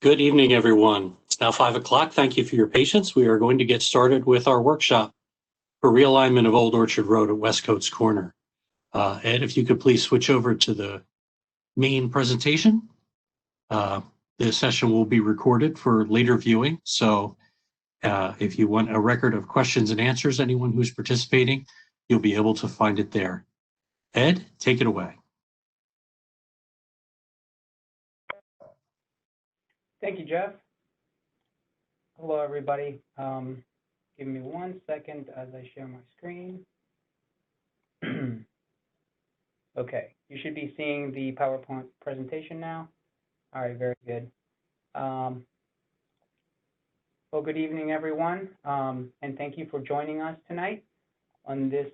Good evening, everyone. It's now 5 o'clock. Thank you for your patience. We are going to get started with our workshop for realignment of Old Orchard Road at Westcoats Corner. Ed, if you could please switch over to the main presentation. The session will be recorded for later viewing. So if you want a record of questions and answers, anyone who's participating, you'll be able to find it there. Ed, take it away. Thank you, Jeff. Hello, everybody. Give me 1 second as I share my screen. Okay, you should be seeing the PowerPoint presentation now. All right, very good. Well, good evening, everyone, and thank you for joining us tonight on this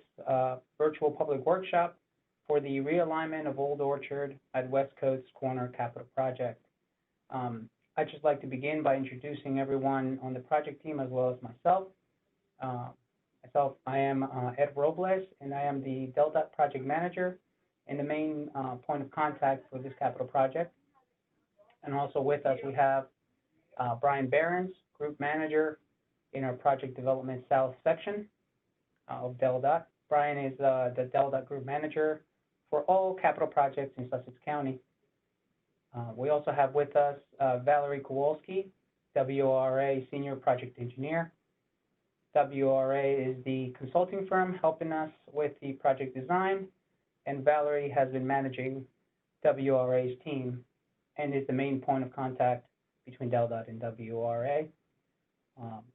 virtual public workshop for the realignment of Old Orchard at Westcoats Corner Capital Project. I'd just like to begin by introducing everyone on the project team as well as myself. I am Ed Robles, and I am the WkShop project manager and the main point of contact for this capital project. And also with us, we have Brian Behrens, group manager in our project development south section of WkShop. Brian is the WkShop group manager for all capital projects in Sussex County. We also have with us Valerie Kowalski, WRA Senior Project Engineer. WRA is the consulting firm helping us with the project design, and Valerie has been managing WRA's team and is the main point of contact between WkShop and WRA.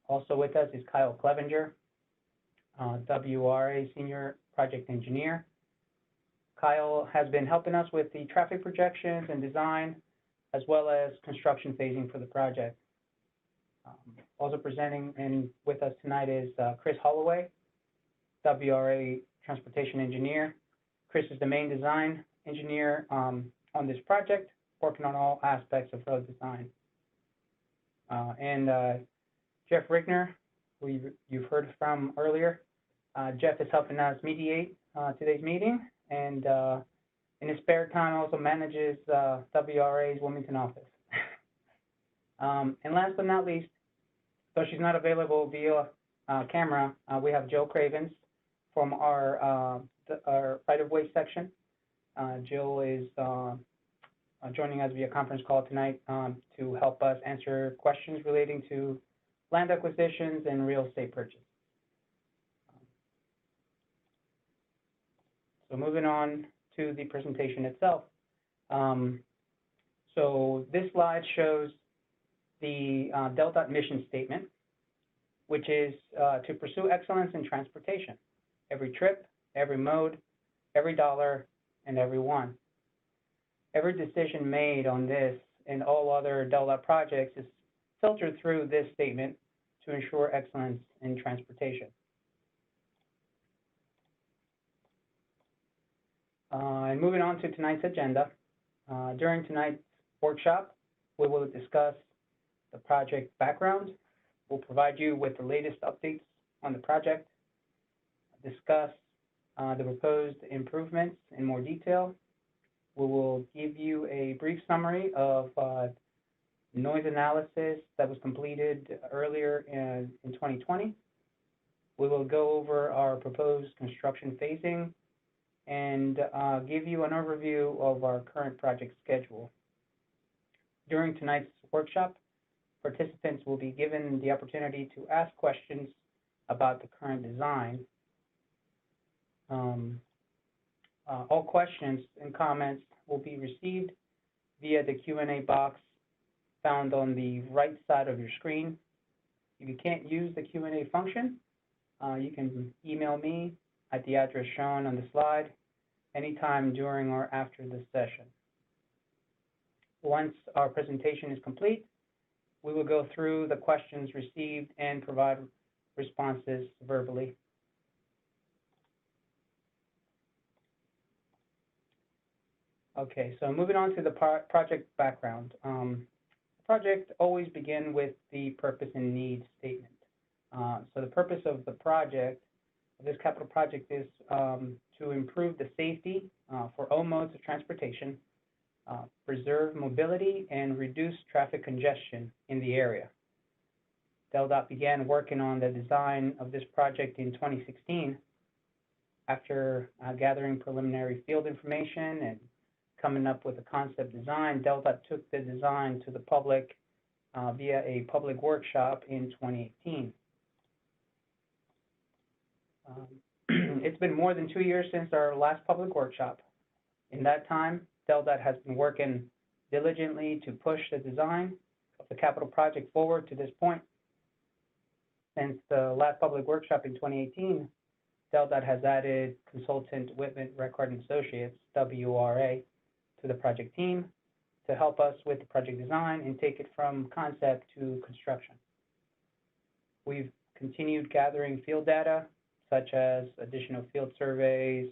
Also with us is Kyle Clevenger, WRA Senior Project Engineer. Kyle has been helping us with the traffic projections and design, as well as construction phasing for the project. Also presenting and with us tonight is Chris Holloway, WRA Transportation Engineer. Chris is the main design engineer on this project, working on all aspects of road design. And Jeff Rigner, who you've heard from earlier. Jeff is helping us mediate today's meeting, and in his spare time also manages WRA's Wilmington office. And last but not least, though she's not available via camera, we have Jill Cravens from our right-of-way section. Jill is joining us via conference call tonight to help us answer questions relating to land acquisitions and real estate purchase. So moving on to the presentation itself. So this slide shows the WkShop mission statement, which is to pursue excellence in transportation. Every trip, every mode, every dollar, and every one. Every decision made on this and all other WkShop projects is filtered through this statement to ensure excellence in transportation. And moving on to tonight's agenda. During tonight's workshop, we will discuss the project background. We'll provide you with the latest updates on the project, discuss the proposed improvements in more detail. We will give you a brief summary of noise analysis that was completed earlier in 2020. We will go over our proposed construction phasing and give you an overview of our current project schedule. During tonight's workshop, participants will be given the opportunity to ask questions about the current design. All questions and comments will be received via the Q&A box found on the right side of your screen. If you can't use the Q&A function, you can email me at the address shown on the slide anytime during or after this session. Once our presentation is complete, we will go through the questions received and provide responses verbally. Okay, so moving on to the project background. The project always begins with the purpose and need statement. So the purpose of the project, this capital project, is to improve the safety for all modes of transportation preserve mobility and reduce traffic congestion in the area. DelDOT began working on the design of this project in 2016 after gathering preliminary field information and coming up with a concept design. DelDOT took the design to the public via a public workshop in 2018. It's been more than 2 years since our last public workshop. In that time, DelDOT has been working diligently to push the design of the capital project forward to this point. Since the last public workshop in 2018, DelDOT has added consultant Whitman Record & Associates, WRA, to the project team to help us with the project design and take it from concept to construction. We've continued gathering field data, such as additional field surveys,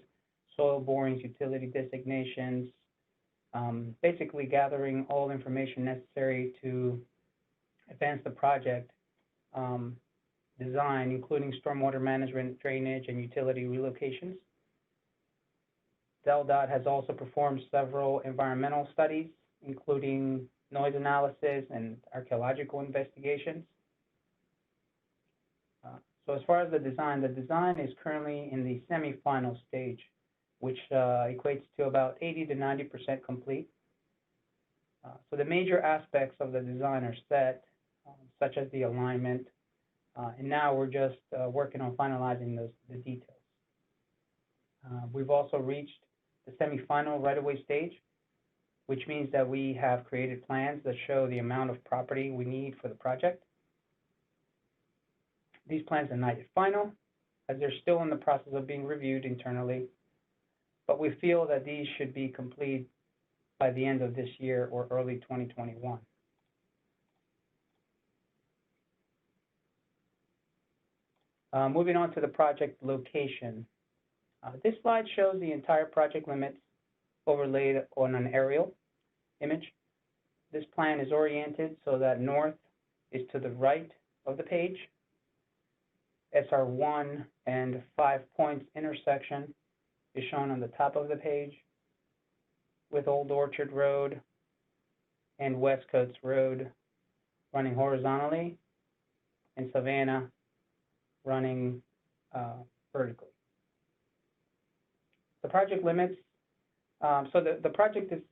soil borings, utility designations, basically gathering all information necessary to advance the project design, including stormwater management, drainage, and utility relocations. DelDOT has also performed several environmental studies, including noise analysis and archaeological investigations. So as far as the design is currently in the semi-final stage, which equates to about 80 to 90% complete. So the major aspects of the design are set, such as the alignment, and now we're just working on finalizing the details. We've also reached the semi-final right-of-way stage, which means that we have created plans that show the amount of property we need for the project. These plans are not yet final, as they're still in the process of being reviewed internally, but we feel that these should be complete by the end of this year or early 2021. Moving on to the project location. This slide shows the entire project limits overlaid on an aerial image. This plan is oriented so that north is to the right of the page. SR1 and 5 Points intersection is shown on the top of the page, with Old Orchard Road and West Coast Road running horizontally, and Savannah running vertically. The project limits, so the project is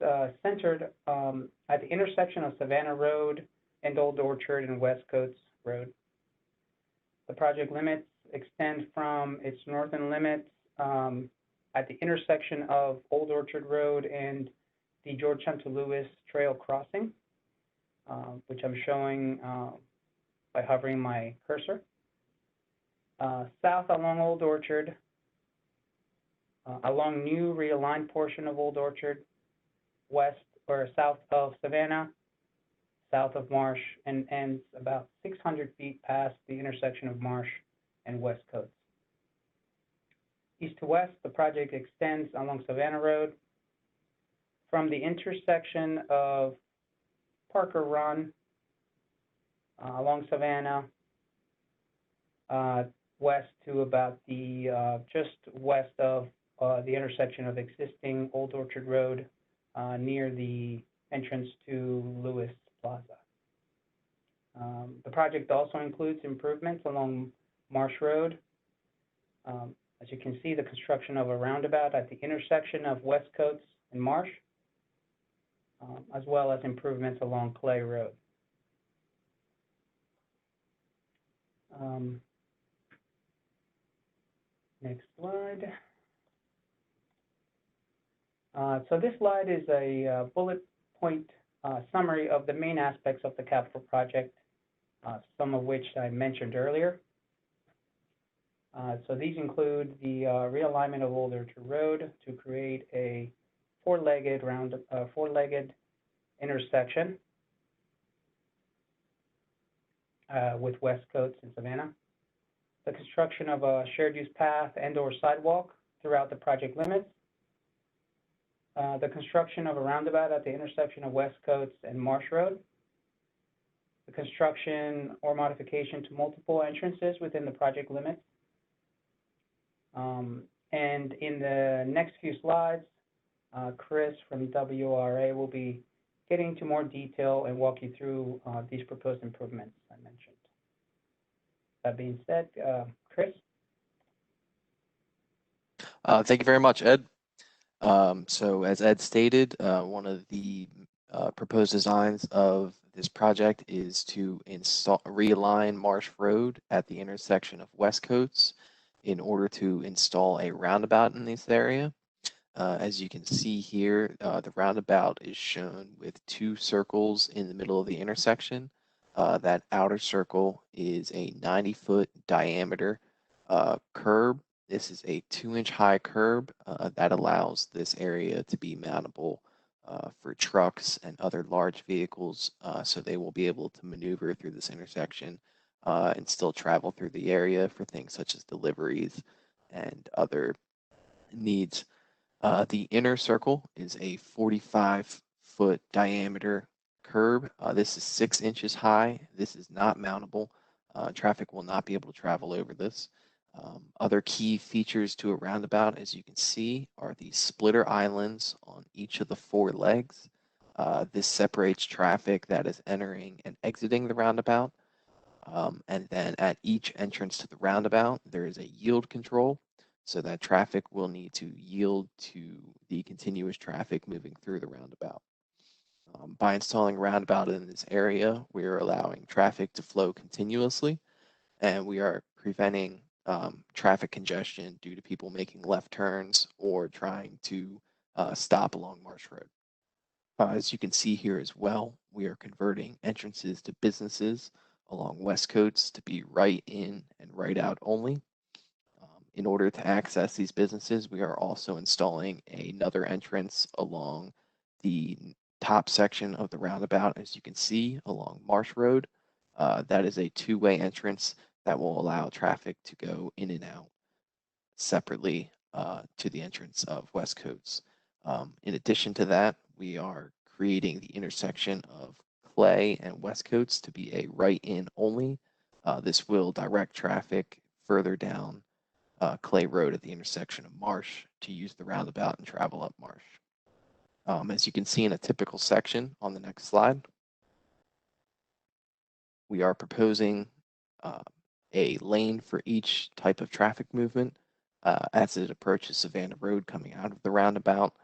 centered at the intersection of Savannah Road and Old Orchard and West Coast Road. The project limits extend from its northern limits at the intersection of Old Orchard Road and the Georgetown to Lewis Trail crossing, which I'm showing by hovering my cursor. South along Old Orchard, along new realigned portion of Old Orchard, west or south of Savannah, south of Marsh, and ends about 600 feet past the intersection of Marsh and West Coast. East to west, the project extends along Savannah Road from the intersection of Parker Run along Savannah west to about the just west of the intersection of existing Old Orchard Road near the entrance to Lewis Plaza. The project also includes improvements along Marsh Road. As you can see, the construction of a roundabout at the intersection of West Coast and Marsh, as well as improvements along Clay Road. Next slide. So this slide is a bullet point summary of the main aspects of the capital project, some of which I mentioned earlier. So these include the realignment of Old Orchard Road to create a four-legged intersection with West Coast and Savannah. The construction of a shared use path and/or sidewalk throughout the project limits. The construction of a roundabout at the intersection of West Coast and Marsh Road. The construction or modification to multiple entrances within the project limits. And in the next few slides, Chris from WRA will be getting into more detail and walk you through these proposed improvements I mentioned. That being said, Chris? Thank you very much, Ed. So as Ed stated, one of the proposed designs of this project is to realign Marsh Road at the intersection of West Coates in order to install a roundabout in this area. As you can see here, the roundabout is shown with 2 circles in the middle of the intersection. That outer circle is a 90-foot diameter curb. This is a 2-inch high curb that allows this area to be mountable for trucks and other large vehicles, so they will be able to maneuver through this intersection and still travel through the area for things such as deliveries and other needs. The inner circle is a 45-foot diameter curb. This is 6 inches high. This is not mountable. Traffic will not be able to travel over this. Other key features to a roundabout, as you can see, are the splitter islands on each of the 4 legs. This separates traffic that is entering and exiting the roundabout. And then at each entrance to the roundabout, there is a yield control, so that traffic will need to yield to the continuous traffic moving through the roundabout. By installing roundabout in this area, we are allowing traffic to flow continuously, and we are preventing traffic congestion due to people making left turns or trying to stop along Marsh Road. As you can see here as well, we are converting entrances to businesses along West Coates to be right in and right out only. In order to access these businesses, we are also installing another entrance along the top section of the roundabout, as you can see, along Marsh Road. That is a 2-way entrance that will allow traffic to go in and out separately to the entrance of West Coates. In addition to that, we are creating the intersection of Clay and West Coates to be a right-in only. This will direct traffic further down Clay Road at the intersection of Marsh to use the roundabout and travel up Marsh. As you can see in a typical section on the next slide, we are proposing a lane for each type of traffic movement as it approaches Savannah Road coming out of the roundabout.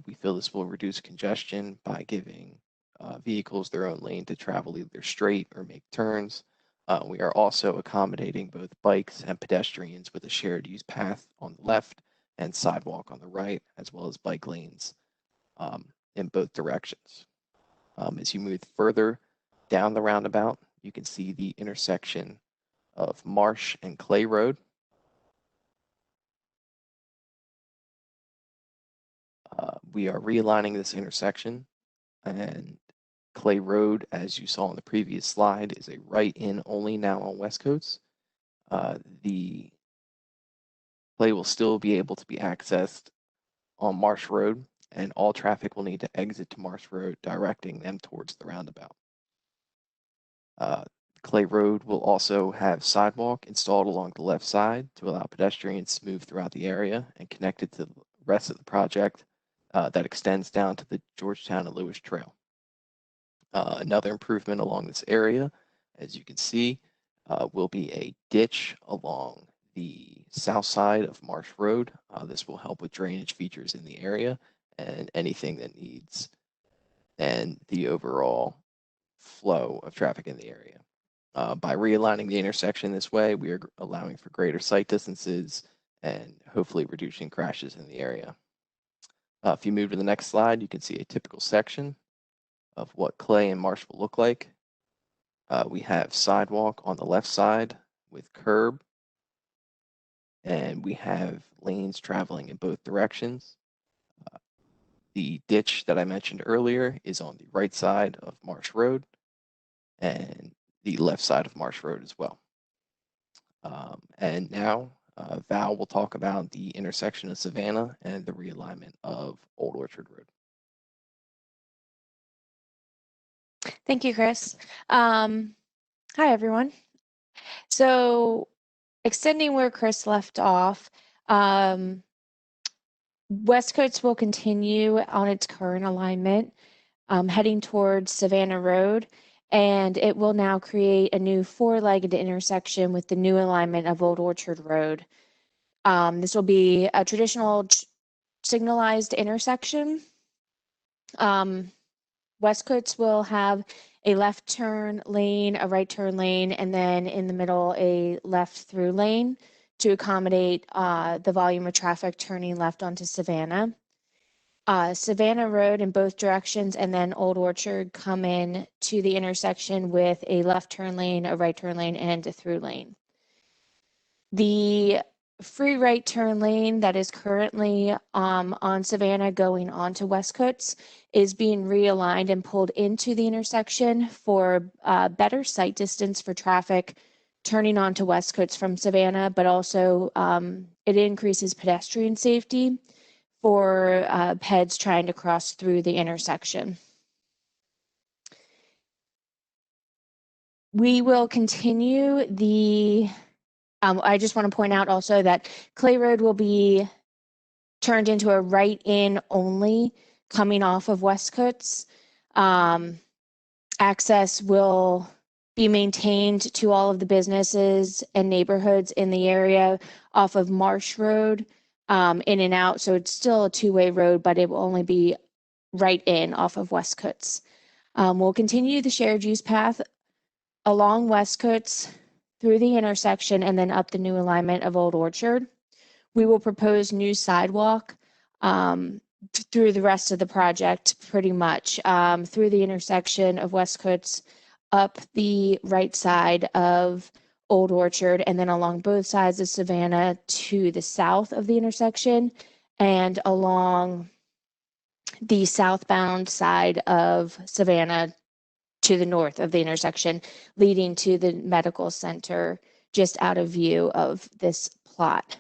We feel this will reduce congestion by giving vehicles their own lane to travel either straight or make turns. We are also accommodating both bikes and pedestrians with a shared use path on the left and sidewalk on the right, as well as bike lanes in both directions. As you move further down the roundabout, you can see the intersection of Marsh and Clay Road. We are realigning this intersection, and Clay Road, as you saw in the previous slide, is a right-in only now on West Coates. The Clay will still be able to be accessed on Marsh Road, and all traffic will need to exit to Marsh Road, directing them towards the roundabout. Clay Road will also have sidewalk installed along the left side to allow pedestrians to move throughout the area and connected to the rest of the project that extends down to the Georgetown and Lewis Trail. Another improvement along this area, as you can see, will be a ditch along the south side of Marsh Road. This will help with drainage features in the area and anything that needs and the overall flow of traffic in the area. By realigning the intersection this way, we are allowing for greater sight distances and hopefully reducing crashes in the area. If you move to the next slide, you can see a typical section of what Clay and Marsh will look like. We have sidewalk on the left side with curb, and we have lanes traveling in both directions. The ditch that I mentioned earlier is on the right side of Marsh Road and the left side of Marsh Road as well. And now Val will talk about the intersection of Savannah and the realignment of Old Orchard Road. Thank you, Chris. Hi, everyone. So extending where Chris left off, Westcoats will continue on its current alignment, heading towards Savannah Road, and it will now create a new four-legged intersection with the new alignment of Old Orchard Road. This will be a traditional signalized intersection. Westcoats will have a left turn lane, a right turn lane, and then in the middle, a left through lane to accommodate the volume of traffic turning left onto Savannah. Savannah Road in both directions, and then Old Orchard come in to the intersection with a left turn lane, a right turn lane, and a through lane. The free right turn lane that is currently on Savannah going onto Westcoats is being realigned and pulled into the intersection for better sight distance for traffic turning onto Westcoats from Savannah, but also it increases pedestrian safety for peds trying to cross through the intersection. We will continue the, I just want to point out also that Clay Road will be turned into a right-in only coming off of Westcoats. Access will be maintained to all of the businesses and neighborhoods in the area off of Marsh Road, in and out. So it's still a two-way road, but it will only be right in off of Westcoats. We'll continue the shared use path along Westcoats through the intersection and then up the new alignment of Old Orchard. We will propose new sidewalk through the rest of the project, pretty much, through the intersection of Westcoats, up the right side of Old Orchard, and then along both sides of Savannah to the south of the intersection, and along the southbound side of Savannah to the north of the intersection, leading to the medical center just out of view of this plot.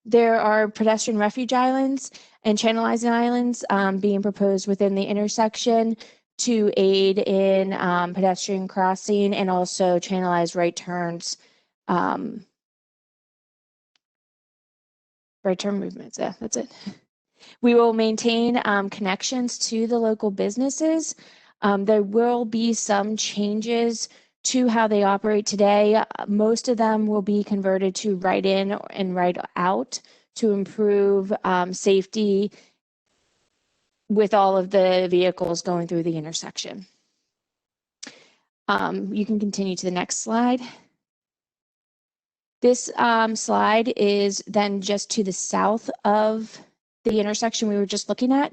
There are pedestrian refuge islands and channelizing islands being proposed within the intersection to aid in pedestrian crossing and also channelized right turns, right turn movements. Yeah, that's it. We will maintain connections to the local businesses. There will be some changes to how they operate today. Most of them will be converted to right in and right out to improve safety with all of the vehicles going through the intersection. You can continue to the next slide. This slide is then just to the south of the intersection we were just looking at.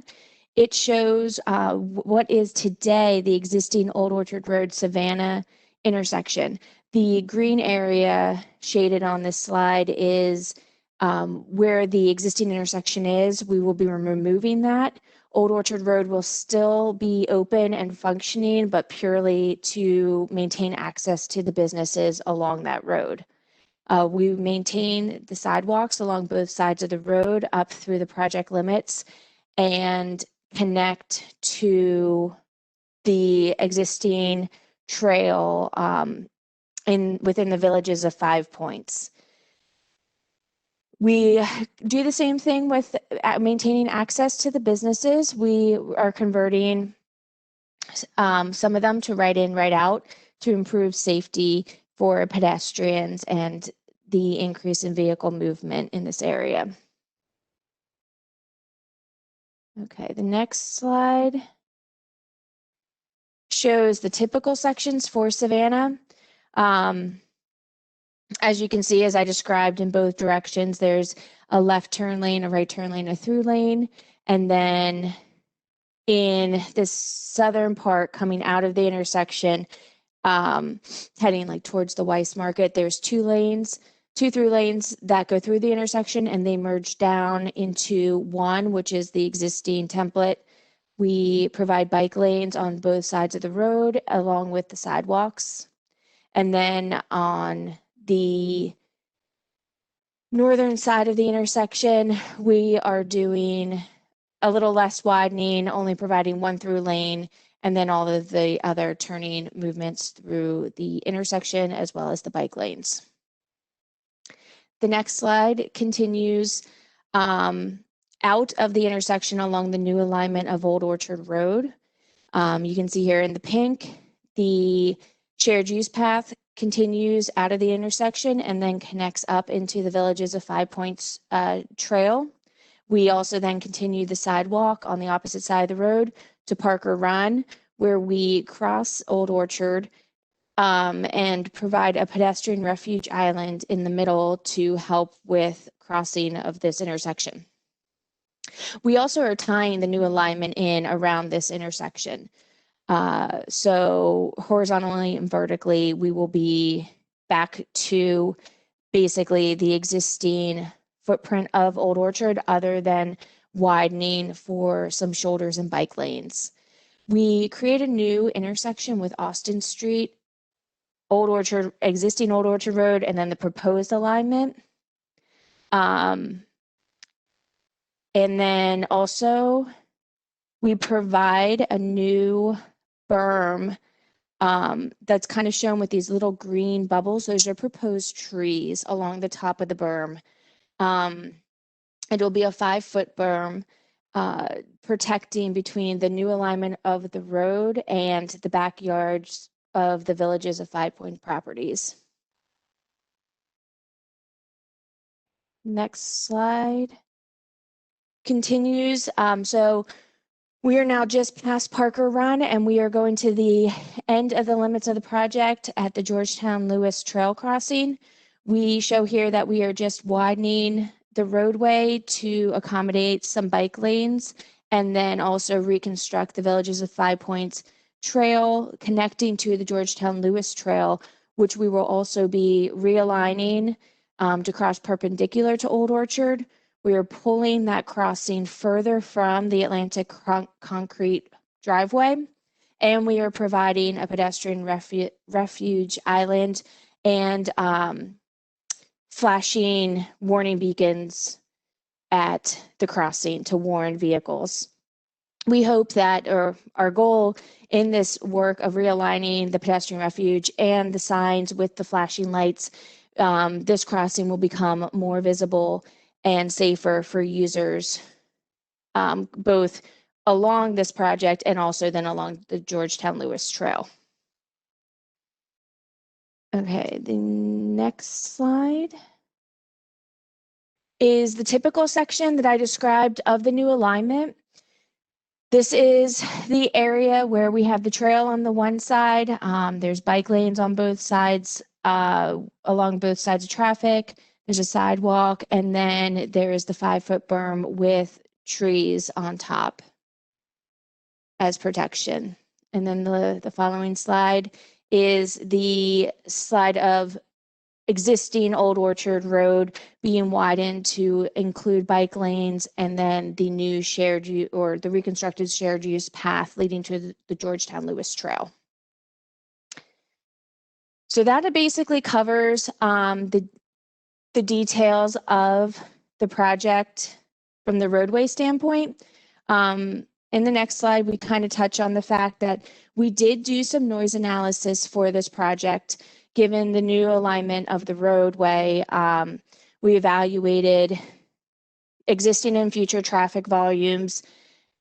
It shows what is today the existing Old Orchard Road Savannah intersection. The green area shaded on this slide is where the existing intersection is. We will be removing that. Old Orchard Road will still be open and functioning, but purely to maintain access to the businesses along that road. We maintain the sidewalks along both sides of the road up through the project limits and connect to the existing trail within the villages of 5 Points. We do the same thing with maintaining access to the businesses. We are converting some of them to right in, right out to improve safety for pedestrians and the increase in vehicle movement in this area. Okay, the next slide shows the typical sections for Savannah. As you can see, as I described in both directions, there's a left turn lane, a right turn lane, a through lane, and then in this southern part coming out of the intersection, heading like towards the Weiss Market, there's two through lanes that go through the intersection and they merge down into one, which is the existing template. We provide bike lanes on both sides of the road along with the sidewalks. And then on the northern side of the intersection, we are doing a little less widening, only providing one through lane, and then all of the other turning movements through the intersection as well as the bike lanes. The next slide continues out of the intersection along the new alignment of Old Orchard Road. You can see here in the pink, the shared use path continues out of the intersection and then connects up into the Villages of 5 Points trail. We also then continue the sidewalk on the opposite side of the road to Parker Run, where we cross Old Orchard and provide a pedestrian refuge island in the middle to help with crossing of this intersection. We also are tying the new alignment in around this intersection. So horizontally and vertically, we will be back to basically the existing footprint of Old Orchard, other than widening for some shoulders and bike lanes. We create a new intersection with Austin Street, Old Orchard, existing Old Orchard Road, and then the proposed alignment. And then also we provide a new berm that's kind of shown with these little green bubbles. Those are proposed trees along the top of the berm. It'll be a 5-foot berm protecting between the new alignment of the road and the backyards of the Villages of 5 Point properties. Next slide continues. So we are now just past Parker Run, and we are going to the end of the limits of the project at the Georgetown Lewis Trail Crossing. We show here that we are just widening the roadway to accommodate some bike lanes, and then also reconstruct the Villages of 5 Points trail connecting to the Georgetown Lewis Trail, which we will also be realigning to cross perpendicular to Old Orchard. We are pulling that crossing further from the Atlantic concrete driveway, and we are providing a pedestrian refuge island and flashing warning beacons at the crossing to warn vehicles. We hope that, or our goal in this work of realigning the pedestrian refuge and the signs with the flashing lights, this crossing will become more visible and safer for users, both along this project and also then along the Georgetown Lewis Trail. Okay, the next slide is the typical section that I described of the new alignment. This is the area where we have the trail on the one side. There's bike lanes on both sides, along both sides of traffic. There's a sidewalk, and then there is the 5-foot berm with trees on top as protection. And then the following slide is the slide of existing Old Orchard Road being widened to include bike lanes, and then the new shared use, or the reconstructed shared use path leading to the Georgetown Lewis Trail. So that basically covers the details of the project from the roadway standpoint. In the next slide, we kind of touch on the fact that we did do some noise analysis for this project. Given the new alignment of the roadway, we evaluated existing and future traffic volumes,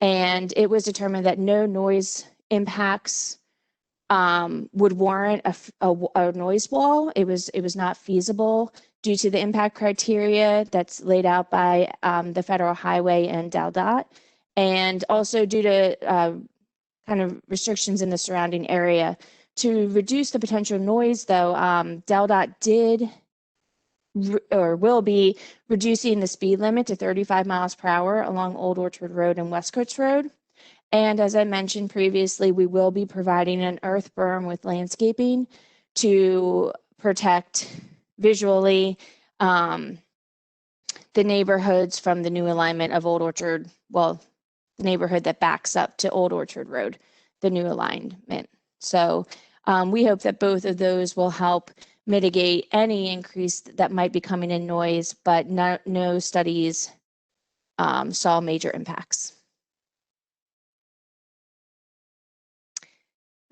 and it was determined that no noise impacts would warrant a noise wall. It was not feasible due to the impact criteria that's laid out by the Federal Highway and DelDOT, and also due to kind of restrictions in the surrounding area. To reduce the potential noise, though, DelDOT did or will be reducing the speed limit to 35 miles per hour along Old Orchard Road and Westcoats Road. And as I mentioned previously, we will be providing an earth berm with landscaping to protect visually the neighborhoods from the new alignment of Old Orchard, well, the neighborhood that backs up to Old Orchard Road, the new alignment. So we hope that both of those will help mitigate any increase that might be coming in noise, but no studies saw major impacts.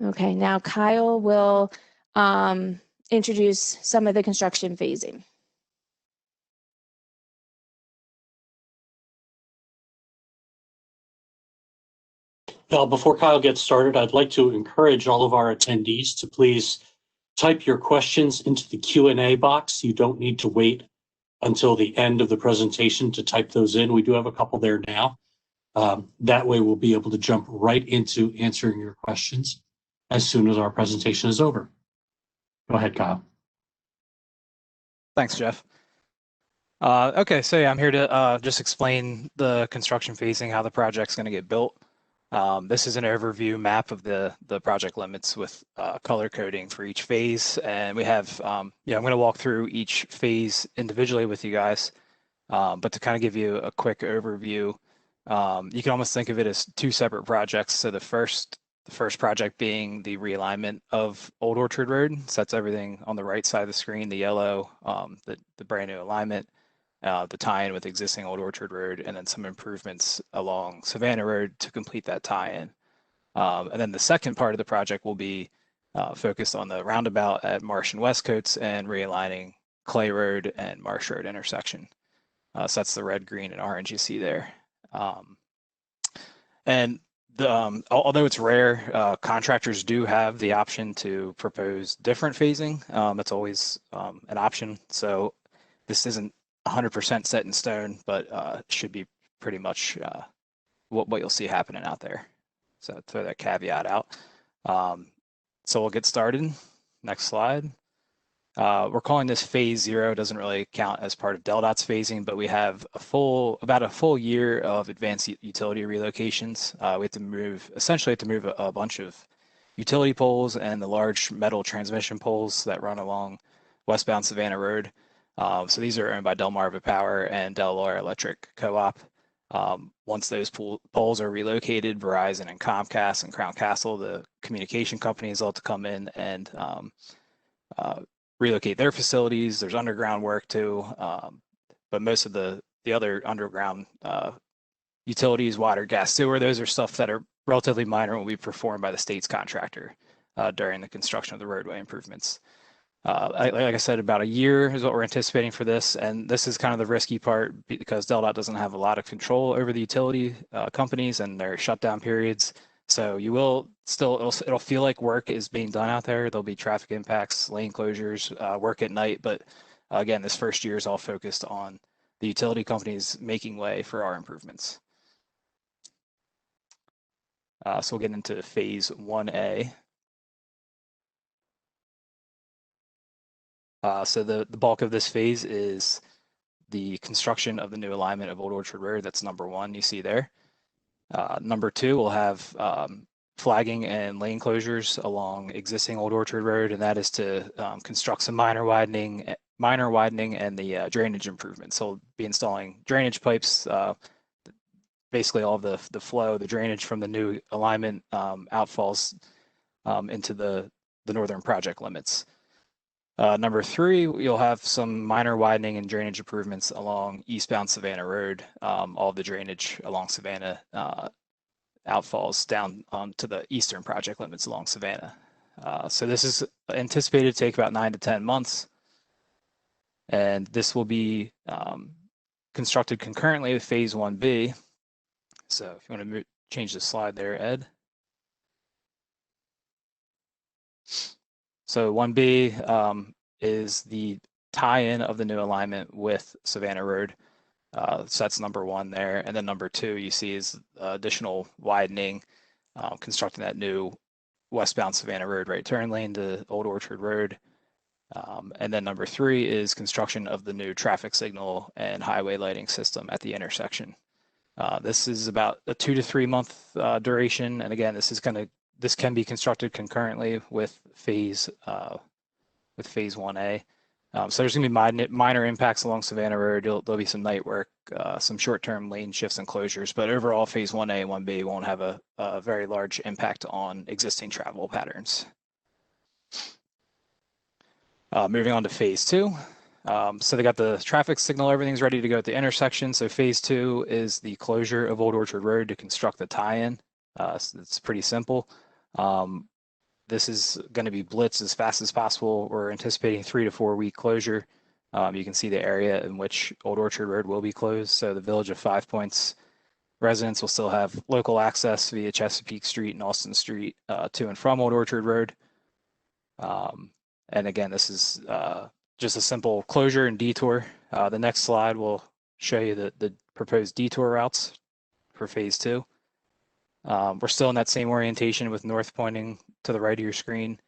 Okay, now Kyle will introduce some of the construction phasing. Before Kyle gets started, I'd like to encourage all of our attendees to please type your questions into the Q&A box. You don't need to wait until the end of the presentation to type those in. We do have a couple there now. That way we'll be able to jump right into answering your questions as soon as our presentation is over. Go ahead, Kyle. Thanks, Jeff. Okay, so yeah, I'm here to just explain the construction phasing, how the project's going to get built. This is an overview map of the project limits with color coding for each phase, and we have, I'm going to walk through each phase individually with you guys, but to kind of give you a quick overview, you can almost think of it as two separate projects. So the first project being the realignment of Old Orchard Road. So that's everything on the right side of the screen, the yellow, the brand new alignment, the tie-in with existing Old Orchard Road, and then some improvements along Savannah Road to complete that tie-in. And then the second part of the project will be focused on the roundabout at Marsh and Westcoats and realigning Clay Road and Marsh Road intersection. So that's the red, green, and orange you see there. Although it's rare, contractors do have the option to propose different phasing. It's always an option. So this isn't 100% set in stone, but should be pretty much what you'll see happening out there. So throw that caveat out. So we'll get started. Next slide. We're calling this phase 0. It doesn't really count as part of DelDOT's phasing, but we have about a full year of advanced utility relocations. We have to move a bunch of utility poles and the large metal transmission poles that run along westbound Savannah Road. So these are owned by Delmarva Power and Delaware Electric Co-op. Once those poles are relocated, Verizon and Comcast and Crown Castle, the communication companies, all to come in and relocate their facilities. There's underground work too, but most of the other underground utilities, water, gas, sewer, those are stuff that are relatively minor and will be performed by the state's contractor during the construction of the roadway improvements. Like I said, about a year is what we're anticipating for this, and this is kind of the risky part because DelDOT doesn't have a lot of control over the utility companies and their shutdown periods. So you will still, it'll feel like work is being done out there. There'll be traffic impacts, lane closures, work at night. But again, this first year is all focused on the utility companies making way for our improvements. So we'll get into phase 1A. So the bulk of this phase is the construction of the new alignment of Old Orchard Road. That's number 1 you see there. Number 2, we'll have flagging and lane closures along existing Old Orchard Road, and that is to construct some minor widening and the drainage improvements. So we'll be installing drainage pipes, basically all of the flow, the drainage from the new alignment outfalls into the northern project limits. Number 3, you'll have some minor widening and drainage improvements along eastbound Savannah Road. All the drainage along Savannah outfalls down to the eastern project limits along Savannah. So this is anticipated to take about 9 to 10 months. And this will be constructed concurrently with phase 1B. So if you want to change the slide there, Ed. So 1B is the tie-in of the new alignment with Savannah Road. So that's number 1 there. And then number 2 you see is additional widening, constructing that new westbound Savannah Road right turn lane to Old Orchard Road. And then number 3 is construction of the new traffic signal and highway lighting system at the intersection. This is about a 2 to 3 month duration. And again, this can be constructed concurrently with phase 1A. So there's going to be minor impacts along Savannah Road. There'll be some night work, some short-term lane shifts and closures, but overall phase 1A and 1B won't have a very large impact on existing travel patterns. Moving on to phase 2. So they got the traffic signal, everything's ready to go at the intersection. So phase 2 is the closure of Old Orchard Road to construct the tie-in. So it's pretty simple. This is going to be blitzed as fast as possible. We're anticipating 3 to 4 week closure. You can see the area in which Old Orchard Road will be closed. So the village of 5 Points residents will still have local access via Chesapeake Street and Austin Street to and from Old Orchard Road. And again, this is just a simple closure and detour. The next slide will show you the proposed detour routes for phase 2. We're still in that same orientation with north pointing to the right of your screen.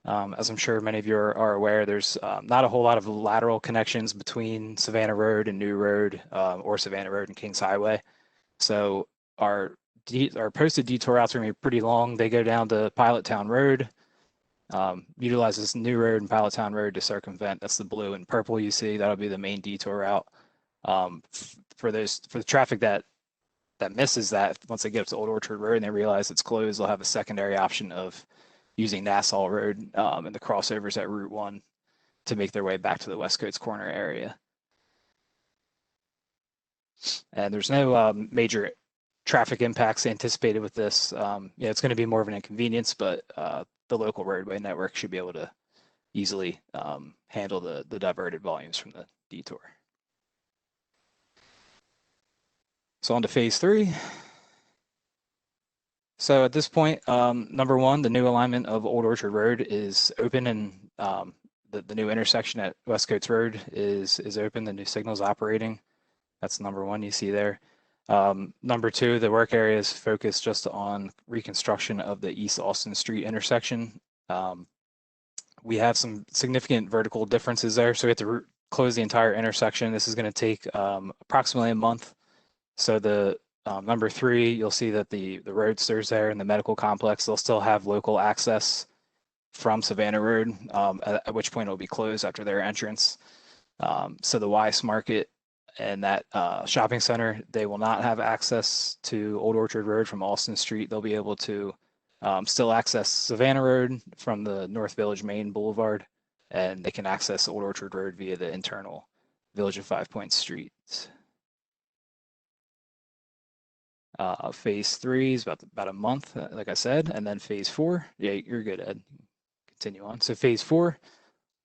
As I'm sure many of you are aware, there's not a whole lot of lateral connections between Savannah Road and New Road or Savannah Road and Kings Highway. So our posted detour routes are going to be pretty long. They go down to Pilot Town Road, utilizes New Road and Pilot Town Road to circumvent. That's the blue and purple you see. That'll be the main detour route. For the traffic that misses that, once they get up to Old Orchard Road and they realize it's closed, they'll have a secondary option of using Nassau Road and the crossovers at Route 1 to make their way back to the West Coast Corner area. And there's no major traffic impacts anticipated with this. It's going to be more of an inconvenience, but the local roadway network should be able to easily handle the diverted volumes from the detour. So on to phase 3. So at this point, number 1, the new alignment of Old Orchard Road is open, and the new intersection at West Coast Road is open. The new signal's operating. That's number 1 you see there. Number 2, the work area is focused just on reconstruction of the East Austin Street intersection. We have some significant vertical differences there, so we have to close the entire intersection. This is going to take approximately a month. So the number 3, you'll see that the roadsters there in the medical complex, they'll still have local access from Savannah Road, at which point it'll be closed after their entrance. So the Weiss Market and that shopping center, they will not have access to Old Orchard Road from Austin Street. They'll be able to still access Savannah Road from the North Village Main Boulevard, and they can access Old Orchard Road via the internal Village of 5 Points streets. Phase 3 is about a month, like I said, and then phase 4. Yeah, you're good, Ed. Continue on. So phase 4,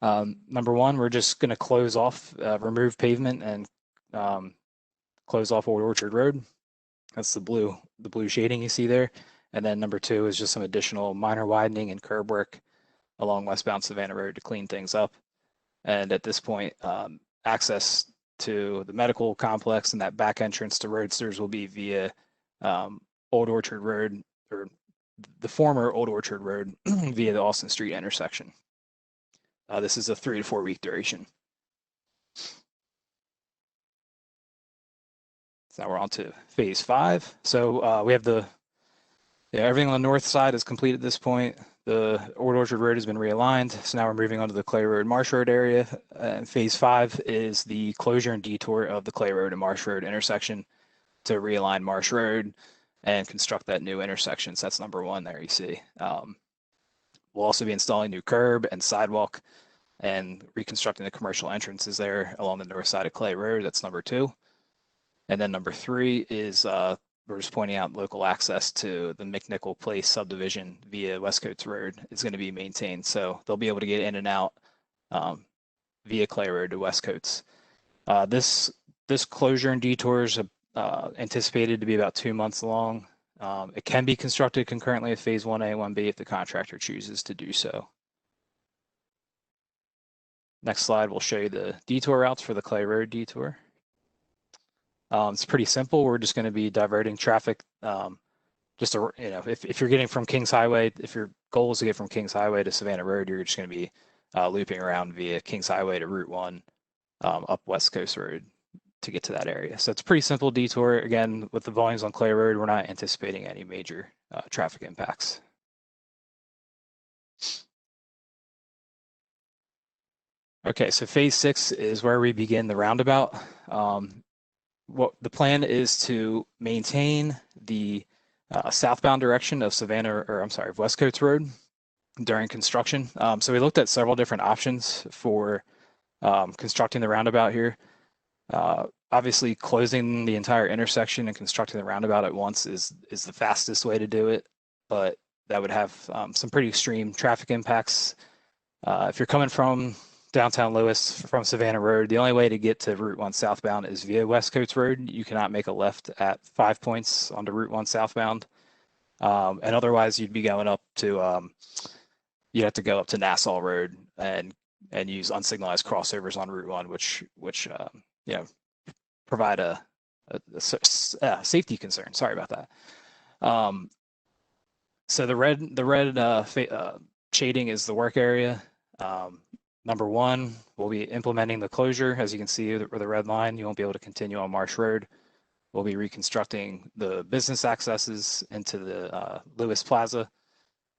number 1, we're just going to close off, remove pavement, and close off Old Orchard Road. That's the blue shading you see there. And then number 2 is just some additional minor widening and curb work along westbound Savannah Road to clean things up. And at this point, access to the medical complex and that back entrance to roadsters will be via Old Orchard Road, or the former Old Orchard Road, via the Austin Street intersection. This is a 3 to 4 week duration. So now we're on to phase 5. So we have everything on the north side is complete at this point. The Old Orchard Road has been realigned. So now we're moving on to the Clay Road Marsh Road area. And phase 5 is the closure and detour of the Clay Road and Marsh Road intersection to realign Marsh Road and construct that new intersection. So that's number 1 there you see. We'll also be installing new curb and sidewalk and reconstructing the commercial entrances there along the north side of Clay Road. That's number 2. And then number 3 is we're just pointing out local access to the McNichol Place subdivision via West Coast Road is going to be maintained. So they'll be able to get in and out via Clay Road to West Coast. This closure and detour is anticipated to be about 2 months long. It can be constructed concurrently with phase 1A, 1B if the contractor chooses to do so. Next slide will show you the detour routes for the Clay Road detour. It's pretty simple. We're just going to be diverting traffic. If you're getting from Kings Highway, if your goal is to get from Kings Highway to Savannah Road, you're just going to be looping around via Kings Highway to Route 1 up West Coast Road to get to that area. So it's a pretty simple detour. Again, with the volumes on Clay Road, we're not anticipating any major traffic impacts. Okay, so phase 6 is where we begin the roundabout. What the plan is to maintain the southbound direction of West Coast Road during construction. So we looked at several different options for constructing the roundabout here. Obviously, closing the entire intersection and constructing the roundabout at once is the fastest way to do it, but that would have some pretty extreme traffic impacts. If you're coming from downtown Lewis from Savannah Road. The only way to get to Route 1 southbound is via West Coast Road. You cannot make a left at 5 points onto Route 1 southbound. And otherwise, you'd be going up to, you'd have to go up to Nassau Road and use unsignalized crossovers on Route 1, which you know, provide a safety concern. Sorry about that. So the red shading is the work area. Number 1, we'll be implementing the closure. As you can see with the red line, you won't be able to continue on Marsh Road. We'll be reconstructing the business accesses into the Lewis Plaza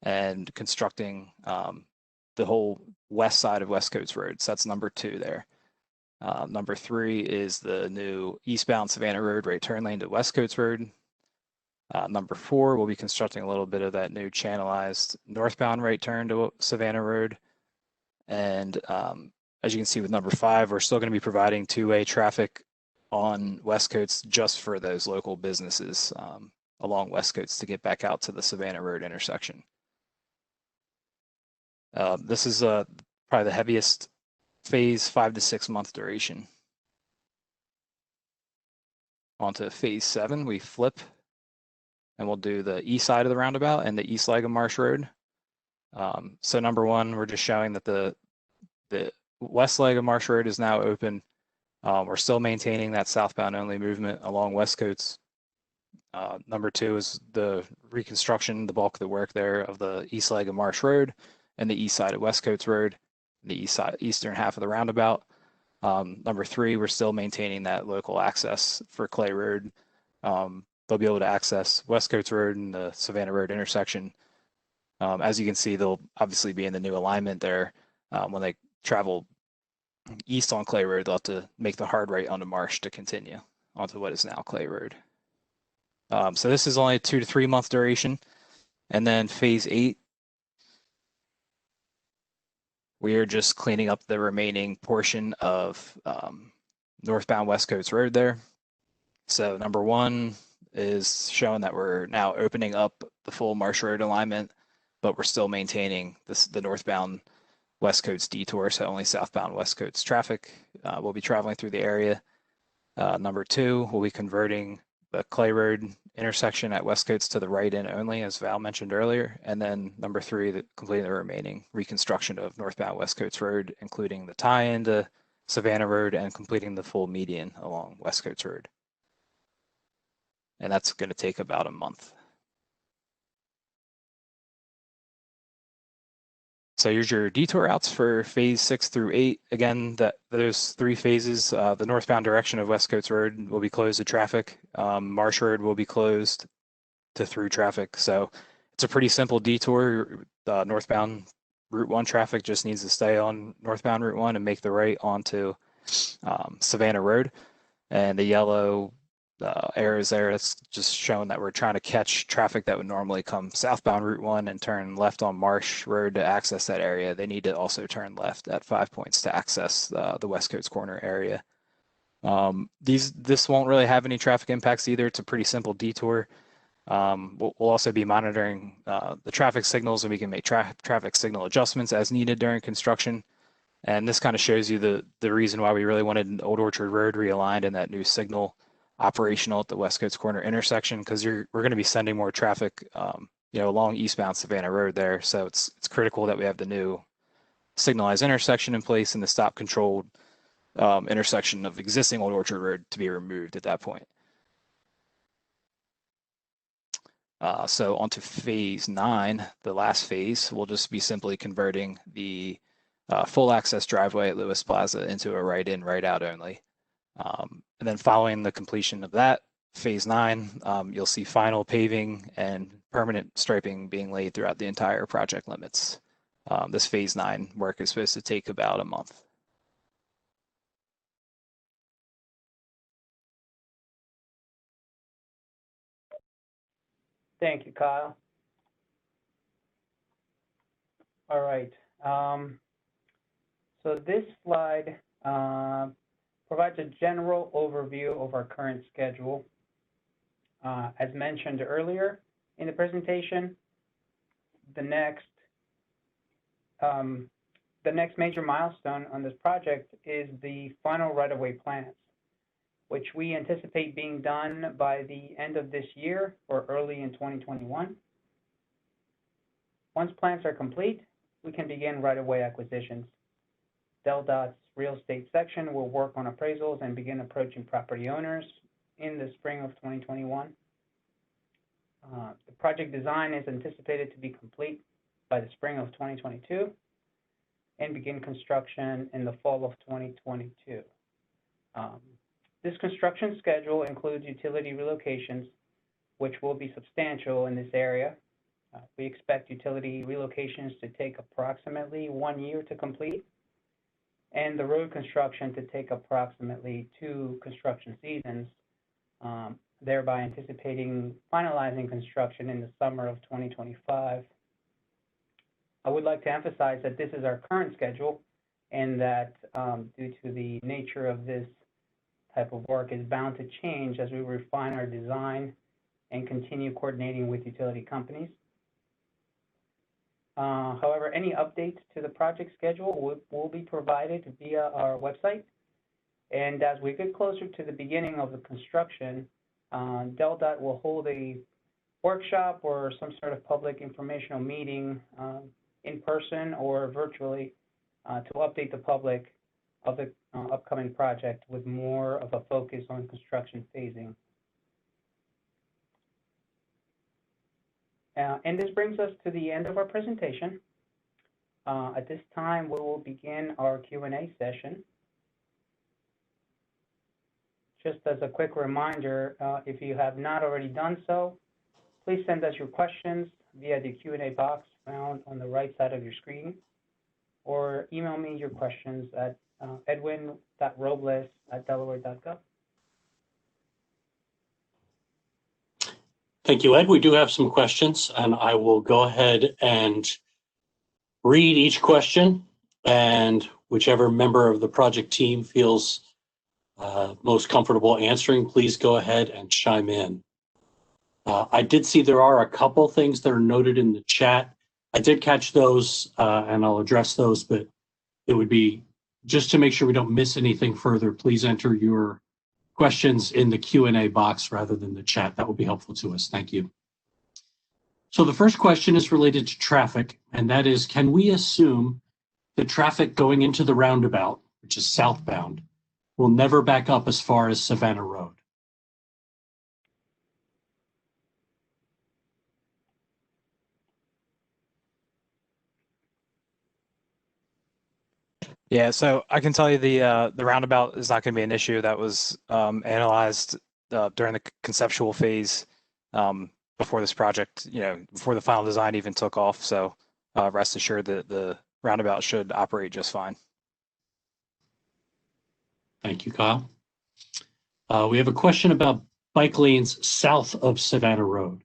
and constructing the whole west side of West Coast Road. So that's number 2 there. Number 3 is the new eastbound Savannah Road right turn lane to West Coast Road. Number 4, we'll be constructing a little bit of that new channelized northbound right turn to Savannah Road. And as you can see with number 5, we're still going to be providing two-way traffic on West Coast just for those local businesses along West Coast to get back out to the Savannah Road intersection. This is probably the heaviest phase, 5 to 6 month duration. Onto phase 7, we flip and we'll do the east side of the roundabout and the east leg of Marsh Road. So number 1, we're just showing that the west leg of Marsh Road is now open. We're still maintaining that southbound only movement along West Coast. Number 2 is the reconstruction, the bulk of the work there of the east leg of Marsh Road and the east side of West Coast Road, the eastern half of the roundabout. Number 3, we're still maintaining that local access for Clay Road. They'll be able to access West Coast Road and the Savannah Road intersection. As you can see, they'll obviously be in the new alignment there. When they travel east on Clay Road, they'll have to make the hard right onto Marsh to continue onto what is now Clay Road. So this is only a 2 to 3 month duration. And then phase 8, we are just cleaning up the remaining portion of northbound West Coast Road there. So number 1 is showing that we're now opening up the full Marsh Road alignment, but we're still maintaining the northbound West Coast detour, so only southbound West Coast traffic will be traveling through the area. Number 2, we'll be converting the Clay Road intersection at West Coast to the right in only, as Val mentioned earlier. And then number 3, completing the remaining reconstruction of northbound West Coast Road, including the tie-in to Savannah Road and completing the full median along West Coast Road. And that's going to take about a month. So here's your detour routes for phase 6 through 8. Again, those 3 phases, the northbound direction of West Coast Road will be closed to traffic. Marsh Road will be closed to through traffic. So it's a pretty simple detour. Northbound Route 1 traffic just needs to stay on northbound Route 1 and make the right onto Savannah Road. And the yellow arrows there, it's just showing that we're trying to catch traffic that would normally come southbound Route 1 and turn left on Marsh Road to access that area. They need to also turn left at 5 points to access the West Coast Corner area. This won't really have any traffic impacts either. It's a pretty simple detour. We'll also be monitoring the traffic signals, and we can make traffic signal adjustments as needed during construction. And this kind of shows you the reason why we really wanted an Old Orchard Road realigned and that new signal operational at the West Coast Corner intersection, because we're going to be sending more traffic along eastbound Savannah Road there. So it's critical that we have the new signalized intersection in place and the stop controlled intersection of existing Old Orchard Road to be removed at that point. So onto phase 9, the last phase, we'll just be simply converting the full access driveway at Lewis Plaza into a right in, right out only. And then following the completion of that, phase 9, you'll see final paving and permanent striping being laid throughout the entire project limits. This phase 9 work is supposed to take about a month. Thank you, Kyle. All right. So this slide provides a general overview of our current schedule. As mentioned earlier in the presentation, the the next major milestone on this project is the final right-of-way plans, which we anticipate being done by the end of this year or early in 2021. Once plans are complete, we can begin right-of-way acquisitions. DelDOT's real estate section will work on appraisals and begin approaching property owners in the spring of 2021. The project design is anticipated to be complete by the spring of 2022 and begin construction in the fall of 2022. This construction schedule includes utility relocations, which will be substantial in this area. We expect utility relocations to take approximately 1 year to complete, and the road construction to take approximately 2 construction seasons, thereby anticipating finalizing construction in the summer of 2025. I would like to emphasize that this is our current schedule, and that due to the nature of this type of work is bound to change as we refine our design and continue coordinating with utility companies. However, any updates to the project schedule will be provided via our website. And as we get closer to the beginning of the construction, DelDOT will hold a workshop or some sort of public informational meeting in person or virtually to update the public of the upcoming project with more of a focus on construction phasing. And this brings us to the end of our presentation. At this time, we will begin our Q&A session. Just as a quick reminder, if you have not already done so, please send us your questions via the Q&A box found on the right side of your screen, or email me your questions at edwin.robles@delaware.gov. Thank you, Ed. We do have some questions, and I will go ahead and read each question, and whichever member of the project team feels most comfortable answering, please go ahead and chime in. I did see there are a couple things that are noted in the chat. I did catch those, and I'll address those, but it would be just to make sure we don't miss anything further, please enter your questions in the Q&A box rather than the chat. That will be helpful to us. Thank you. So the first question is related to traffic, and that is, can we assume the traffic going into the roundabout, which is southbound, will never back up as far as Savannah Road? Yeah, so I can tell you the roundabout is not going to be an issue. That was analyzed during the conceptual phase before this project, before the final design even took off. So rest assured that the roundabout should operate just fine. Thank you, Kyle. We have a question about bike lanes south of Savannah Road.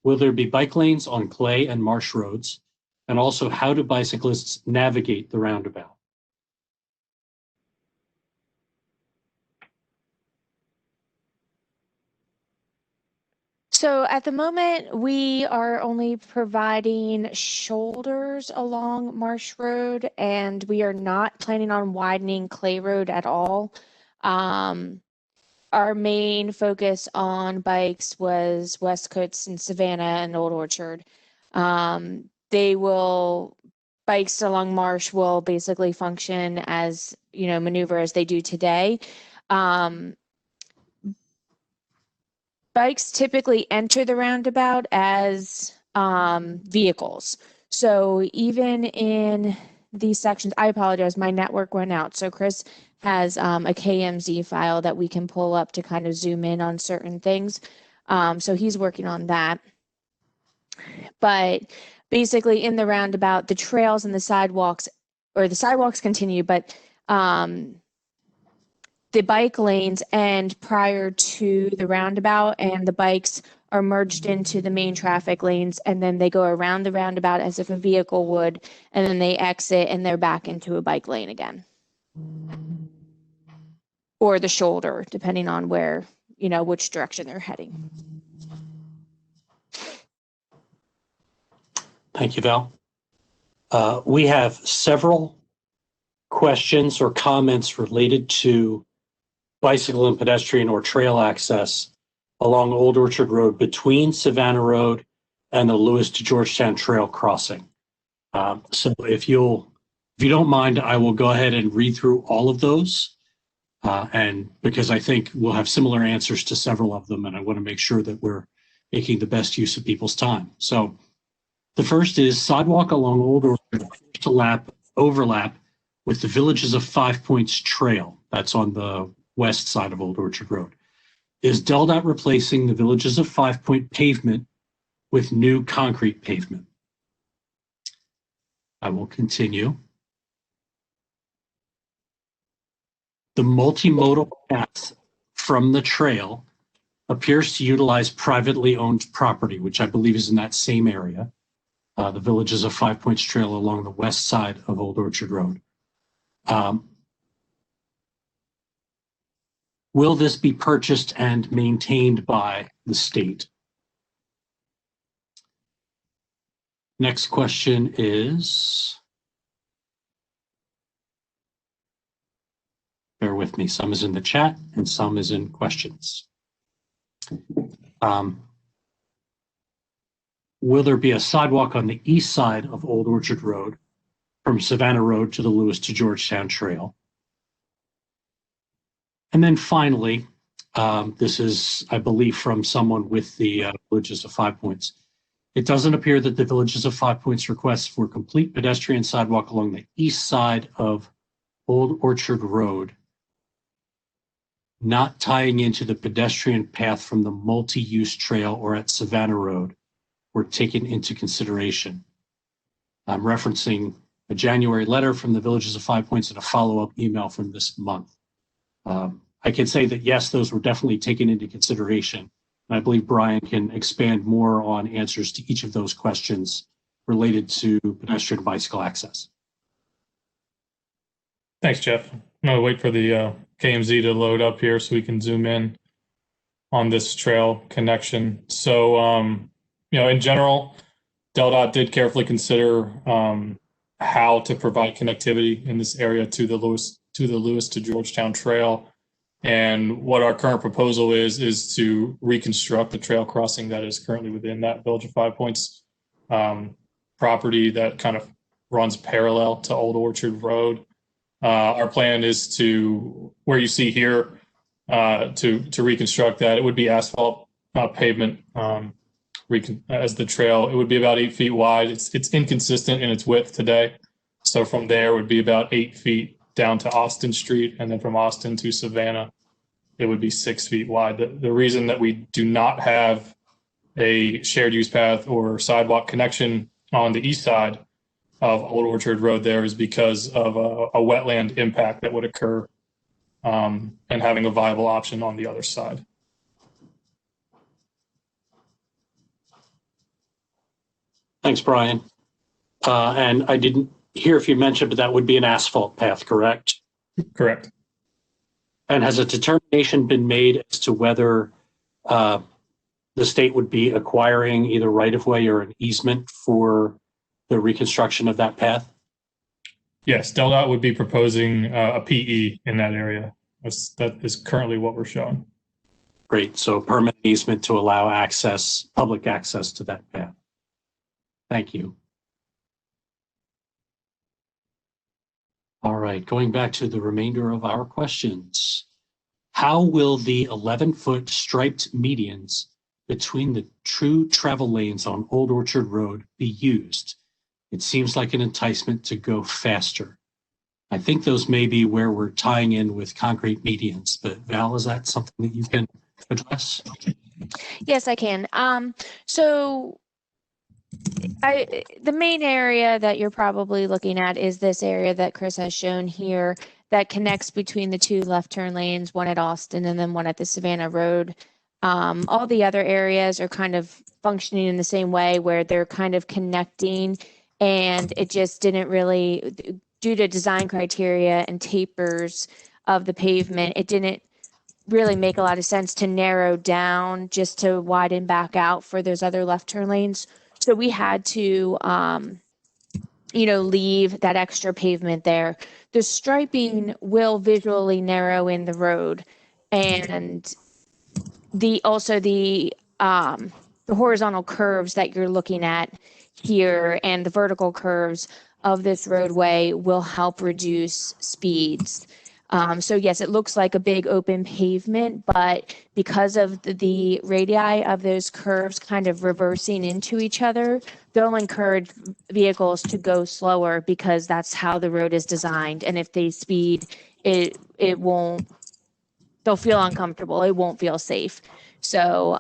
Will there be bike lanes on Clay and Marsh roads? And also, how do bicyclists navigate the roundabout? So at the moment, we are only providing shoulders along Marsh Road, and we are not planning on widening Clay Road at all. Our main focus on bikes was Westcoats and Savannah and Old Orchard. Bikes along Marsh will basically function as, maneuver as they do today. Bikes typically enter the roundabout as vehicles. So even in these sections, I apologize, my network went out. So Chris has a KMZ file that we can pull up to kind of zoom in on certain things. So he's working on that. But basically in the roundabout, the trails and the sidewalks continue, but the bike lanes end prior to the roundabout, and the bikes are merged into the main traffic lanes, and then they go around the roundabout as if a vehicle would, and then they exit and they're back into a bike lane again. Or the shoulder, depending on where, which direction they're heading. Thank you, Val. We have several questions or comments related to bicycle and pedestrian or trail access along Old Orchard Road between Savannah Road and the Lewis to Georgetown Trail crossing. So if you don't mind, I will go ahead and read through all of those. And because I think we'll have similar answers to several of them, and I want to make sure that we're making the best use of people's time. So the first is sidewalk along Old Orchard to overlap with the Villages of Five Points Trail. That's on the west side of Old Orchard Road. Is DelDOT replacing the Villages of Five Point pavement with new concrete pavement? I will continue. The multimodal path from the trail appears to utilize privately owned property, which I believe is in that same area, the Villages of Five Points Trail along the west side of Old Orchard Road. Will this be purchased and maintained by the state? Next question is, bear with me, some is in the chat and some is in questions. Will there be a sidewalk on the east side of Old Orchard Road from Savannah Road to the Lewis to Georgetown Trail? And then finally, this is, I believe, from someone with the Villages of Five Points. It doesn't appear that the Villages of Five Points requests for complete pedestrian sidewalk along the east side of Old Orchard Road, not tying into the pedestrian path from the multi-use trail or at Savannah Road, were taken into consideration. I'm referencing a January letter from the Villages of Five Points and a follow-up email from this month. I can say that yes, those were definitely taken into consideration. And I believe Brian can expand more on answers to each of those questions related to pedestrian bicycle access. Thanks, Jeff. I'm going to wait for the KMZ to load up here so we can zoom in on this trail connection. So, in general, DelDOT did carefully consider how to provide connectivity in this area to the Lewis to Georgetown Trail. And what our current proposal is to reconstruct the trail crossing that is currently within that Village of Five Points property that kind of runs parallel to Old Orchard Road. Our plan is to, where you see here, to reconstruct that. It would be asphalt pavement as the trail. It would be about 8 feet wide. It's inconsistent in its width today. So from there it would be about 8 feet down to Austin Street, and then from Austin to Savannah, it would be 6 feet wide. The reason that we do not have a shared use path or sidewalk connection on the east side of Old Orchard Road there is because of a wetland impact that would occur, and having a viable option on the other side. Thanks, Brian. And I didn't hear if you mentioned, but that would be an asphalt path, correct? Correct. And has a determination been made as to whether the state would be acquiring either right-of-way or an easement for the reconstruction of that path? Yes, DelDOT would be proposing a PE in that area. That is currently what we're showing. Great. So permanent easement to allow access, public access to that path. Thank you. All right, going back to the remainder of our questions. How will the 11-foot striped medians between the true travel lanes on Old Orchard Road be used? It seems like an enticement to go faster. I think those may be where we're tying in with concrete medians, but Val, is that something that you can address? Yes, I can. So the main area that you're probably looking at is this area that Chris has shown here that connects between the two left turn lanes, one at Austin and then one at the Savannah Road. All the other areas are kind of functioning in the same way where they're kind of connecting, and it just didn't really, due to design criteria and tapers of the pavement, it didn't really make a lot of sense to narrow down just to widen back out for those other left turn lanes. So we had to leave that extra pavement there. The striping will visually narrow in the road, and the horizontal curves that you're looking at here and the vertical curves of this roadway will help reduce speeds. So yes, it looks like a big open pavement, but because of the radii of those curves kind of reversing into each other, they'll encourage vehicles to go slower because that's how the road is designed. And if they speed, it won't, they'll feel uncomfortable. It won't feel safe. So,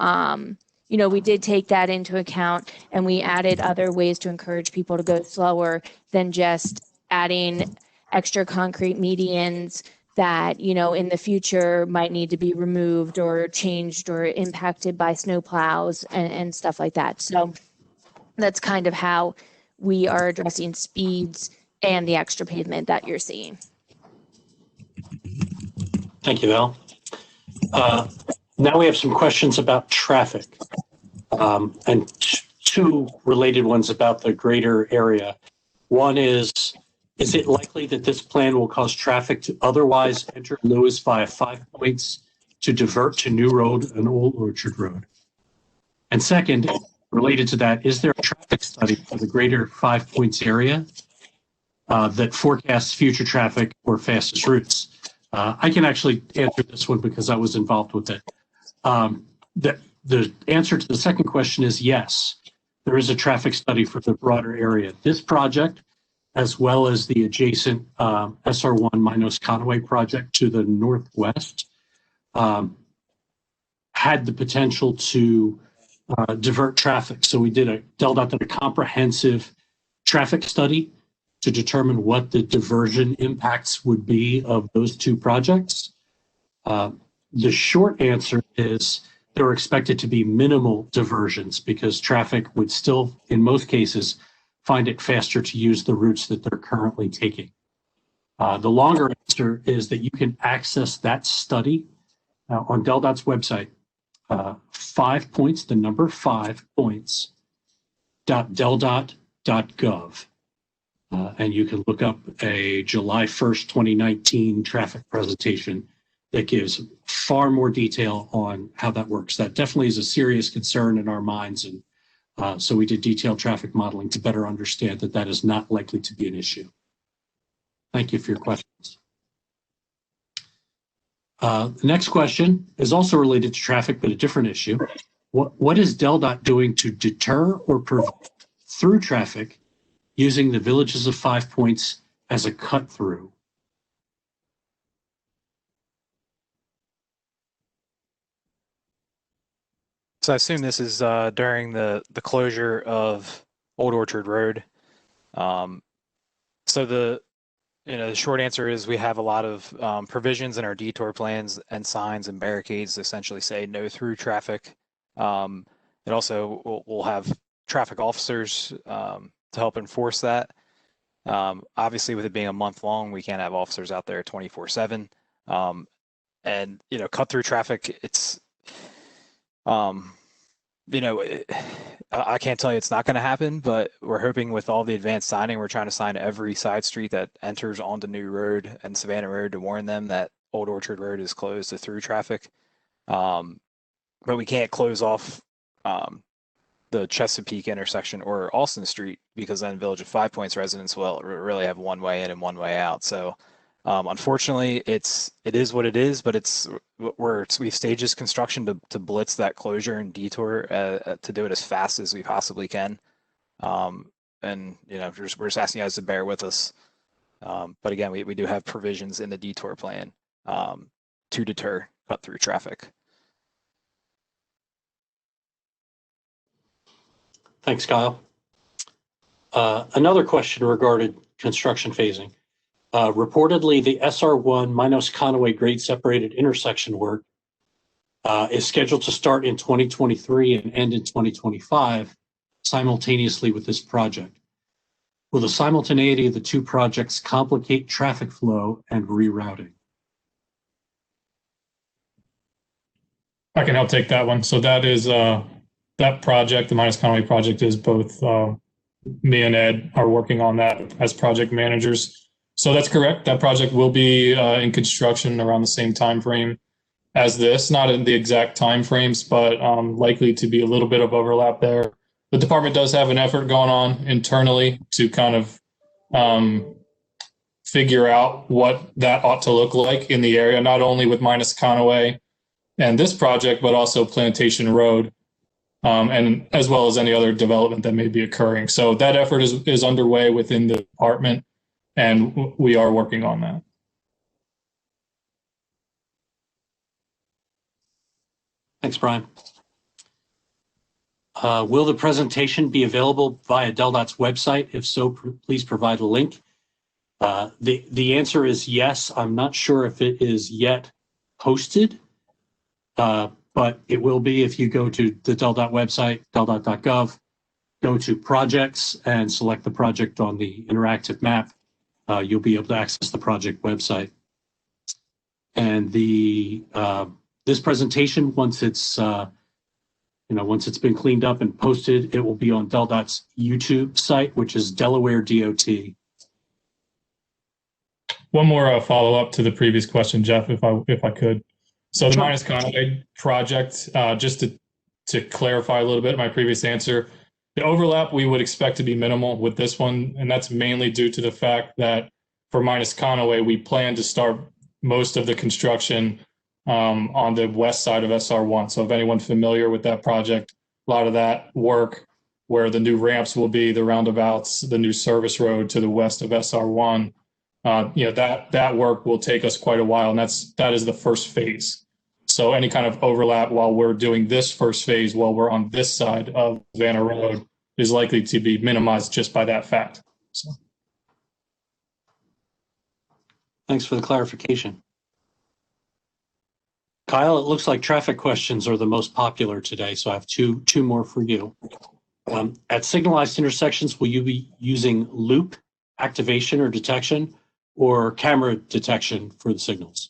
we did take that into account, and we added other ways to encourage people to go slower than just adding extra concrete medians that, in the future might need to be removed or changed or impacted by snow plows and stuff like that. So that's kind of how we are addressing speeds and the extra pavement that you're seeing. Thank you, Val. Now we have some questions about traffic, and two related ones about the greater area. One is it likely that this plan will cause traffic to otherwise enter Lewis via 5 Points to divert to New Road and Old Orchard Road? And second, related to that, is there a traffic study for the greater 5 Points area that forecasts future traffic or fastest routes? I can actually answer this one because I was involved with it. The answer to the second question is yes. There is a traffic study for the broader area. This project, as well as the adjacent SR1 Minos Conway project to the northwest, had the potential to divert traffic. So we DelDOT did a comprehensive traffic study to determine what the diversion impacts would be of those two projects. The short answer is there are expected to be minimal diversions because traffic would still, in most cases, find it faster to use the routes that they're currently taking. The longer answer is that you can access that study on DelDOT's website, 5 Points, the number 5 Points, .deldot.gov. And you can look up a July 1st, 2019 traffic presentation that gives far more detail on how that works. That definitely is a serious concern in our minds. And so we did detailed traffic modeling to better understand that that is not likely to be an issue. Thank you for your questions. The next question is also related to traffic, but a different issue. What is DelDOT doing to deter or prevent through traffic using the villages of 5 Points as a cut through? So I assume this is during the closure of Old Orchard Road. So the short answer is we have a lot of provisions in our detour plans and signs and barricades that essentially say no through traffic. It also will have traffic officers to help enforce that. Obviously, with it being a month long, we can't have officers out there 24/7. And cut through traffic, it's I can't tell you it's not going to happen, but we're hoping with all the advanced signing, we're trying to sign every side street that enters onto New Road and Savannah Road to warn them that Old Orchard Road is closed to through traffic. But we can't close off the Chesapeake intersection or Alston Street because then Village of 5 Points residents will really have one way in and one way out. So unfortunately, it is what it is, but we've staged this construction to blitz that closure and detour to do it as fast as we possibly can. And we're just asking you guys to bear with us. But again, we do have provisions in the detour plan to deter cut through traffic. Thanks, Kyle. Another question regarding construction phasing. Reportedly, the SR1 Minos Conway grade separated intersection work is scheduled to start in 2023 and end in 2025 simultaneously with this project. Will the simultaneity of the two projects complicate traffic flow and rerouting? I can help take that one. So that is that project, the Minos Conway project, is both me and Ed are working on that as project managers. So that's correct. That project will be in construction around the same time frame as this, not in the exact time frames, but likely to be a little bit of overlap there. The department does have an effort going on internally to kind of figure out what that ought to look like in the area, not only with Minus Conaway and this project, but also Plantation Road, and as well as any other development that may be occurring. So that effort is underway within the department, and we are working on that. Thanks, Brian. Will the presentation be available via DelDOT's website? If so, please provide a link. The answer is yes. I'm not sure if it is yet posted, but it will be if you go to the DelDOT website, deldot.gov, go to projects and select the project on the interactive map. You'll be able to access the project website. And this presentation, once it's been cleaned up and posted, it will be on DelDOT's YouTube site, which is Delaware DOT. One more follow-up to the previous question, Jeff, if I could. So the Sure. Minus Conaway project, just to clarify a little bit my previous answer, the overlap we would expect to be minimal with this one, and that's mainly due to the fact that for Minus Conaway, we plan to start most of the construction on the west side of SR1. So if anyone's familiar with that project, a lot of that work where the new ramps will be, the roundabouts, the new service road to the west of SR1, that work will take us quite a while, and that is the first phase. So any kind of overlap while we're doing this first phase, while we're on this side of Vanna Road, is likely to be minimized just by that fact. So. Thanks for the clarification. Kyle, it looks like traffic questions are the most popular today, so I have two more for you. At signalized intersections, will you be using loop activation or detection or camera detection for the signals?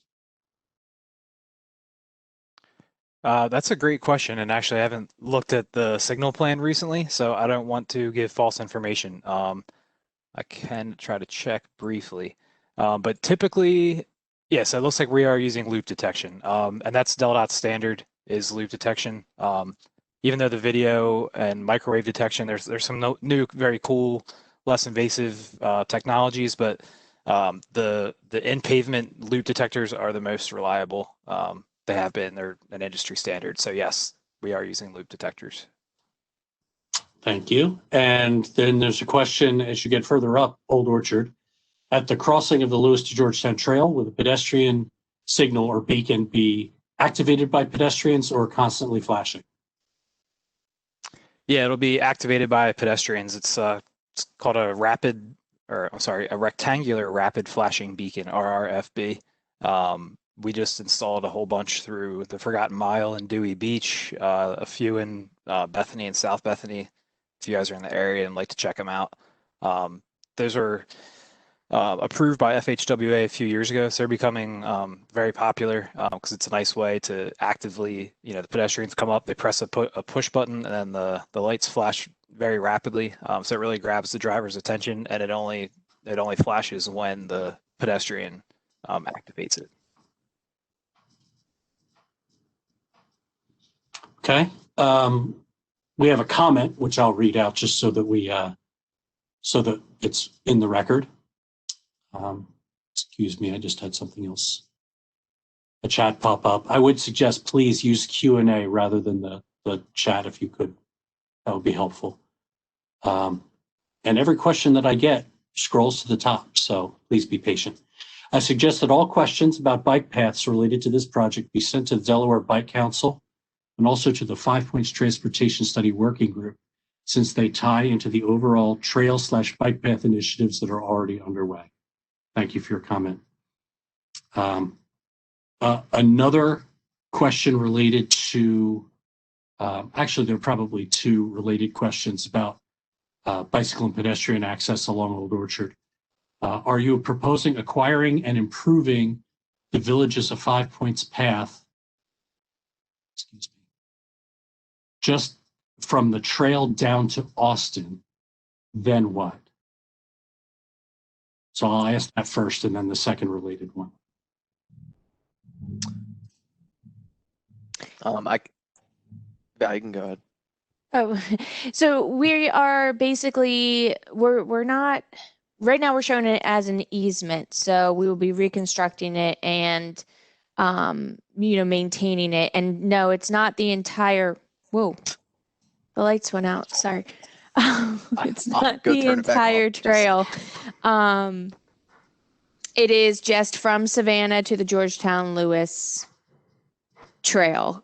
That's a great question, and actually I haven't looked at the signal plan recently, so I don't want to give false information. I can try to check briefly, but typically, yes, it looks like we are using loop detection, and that's DelDOT's standard is loop detection. Even though the video and microwave detection, there's some new, very cool, less invasive technologies, but the in-pavement loop detectors are the most reliable. They have been, they're an industry standard. So yes, we are using loop detectors. Thank you. And then there's a question as you get further up Old Orchard. At the crossing of the Lewis to Georgetown Trail, will the pedestrian signal or beacon be activated by pedestrians or constantly flashing? Yeah, it'll be activated by pedestrians. It's called a rectangular rapid flashing beacon, RRFB. We just installed a whole bunch through the Forgotten Mile and Dewey Beach, a few in Bethany and South Bethany. If you guys are in the area and like to check them out, those are approved by FHWA a few years ago, so they're becoming very popular because it's a nice way to actively, the pedestrians come up, they press a push button, and then the lights flash very rapidly. So it really grabs the driver's attention, and it only flashes when the pedestrian activates it. Okay. We have a comment which I'll read out just so that so that it's in the record. Excuse me, I just had something else. A chat pop up. I would suggest please use Q&A rather than the chat if you could. That would be helpful. And every question that I get scrolls to the top, so please be patient. I suggest that all questions about bike paths related to this project be sent to the Delaware Bike Council and also to the 5 Points Transportation Study Working Group, since they tie into the overall trail/bike path initiatives that are already underway. Thank you for your comment. Another question related to, actually there are probably two related questions about bicycle and pedestrian access along Old Orchard. Are you proposing acquiring and improving the Villages of 5 Points path, excuse me, just from the trail down to Austin then what? So I'll ask that first and then the second related one. Yeah, you can go ahead. Oh, so we are basically, we're not, right now we're showing it as an easement. So we will be reconstructing it and, maintaining it. And no, it's not the entire, whoa, the lights went out. Sorry. It's I'll not go the turn it back on. entire trail. It is just from Savannah to the Georgetown Lewis trail.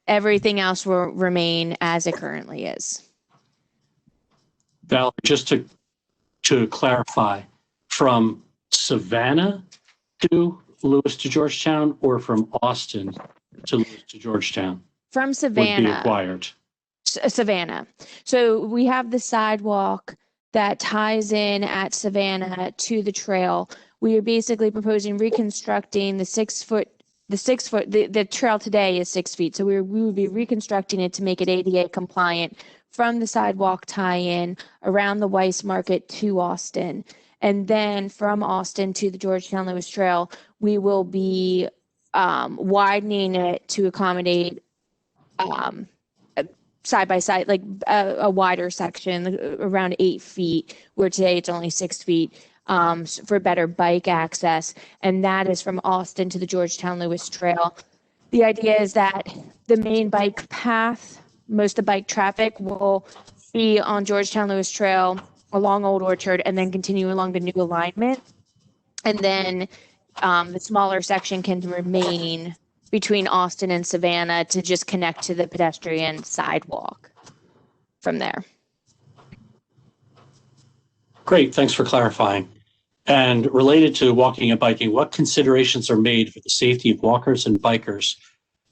Everything else will remain as it currently is. Val, just to clarify, from Savannah to Lewis to Georgetown, or from Austin to Lewis to Georgetown From would be Savannah. acquired? Savannah. So we have the sidewalk that ties in at Savannah to the trail. We are basically proposing reconstructing the 6 foot, the trail today is 6 feet. So we would be reconstructing it to make it ADA compliant from the sidewalk tie-in around the Weiss Market to Austin. And then from Austin to the Georgetown Lewis Trail, we will be widening it to accommodate side by side, like a wider section, around 8 feet, where today it's only 6 feet, for better bike access. And that is from Austin to the Georgetown Lewis Trail. The idea is that the main bike path, most of the bike traffic will be on Georgetown Lewis Trail along Old Orchard and then continue along the new alignment. And then the smaller section can remain between Austin and Savannah to just connect to the pedestrian sidewalk from there. Great, thanks for clarifying. And related to walking and biking, what considerations are made for the safety of walkers and bikers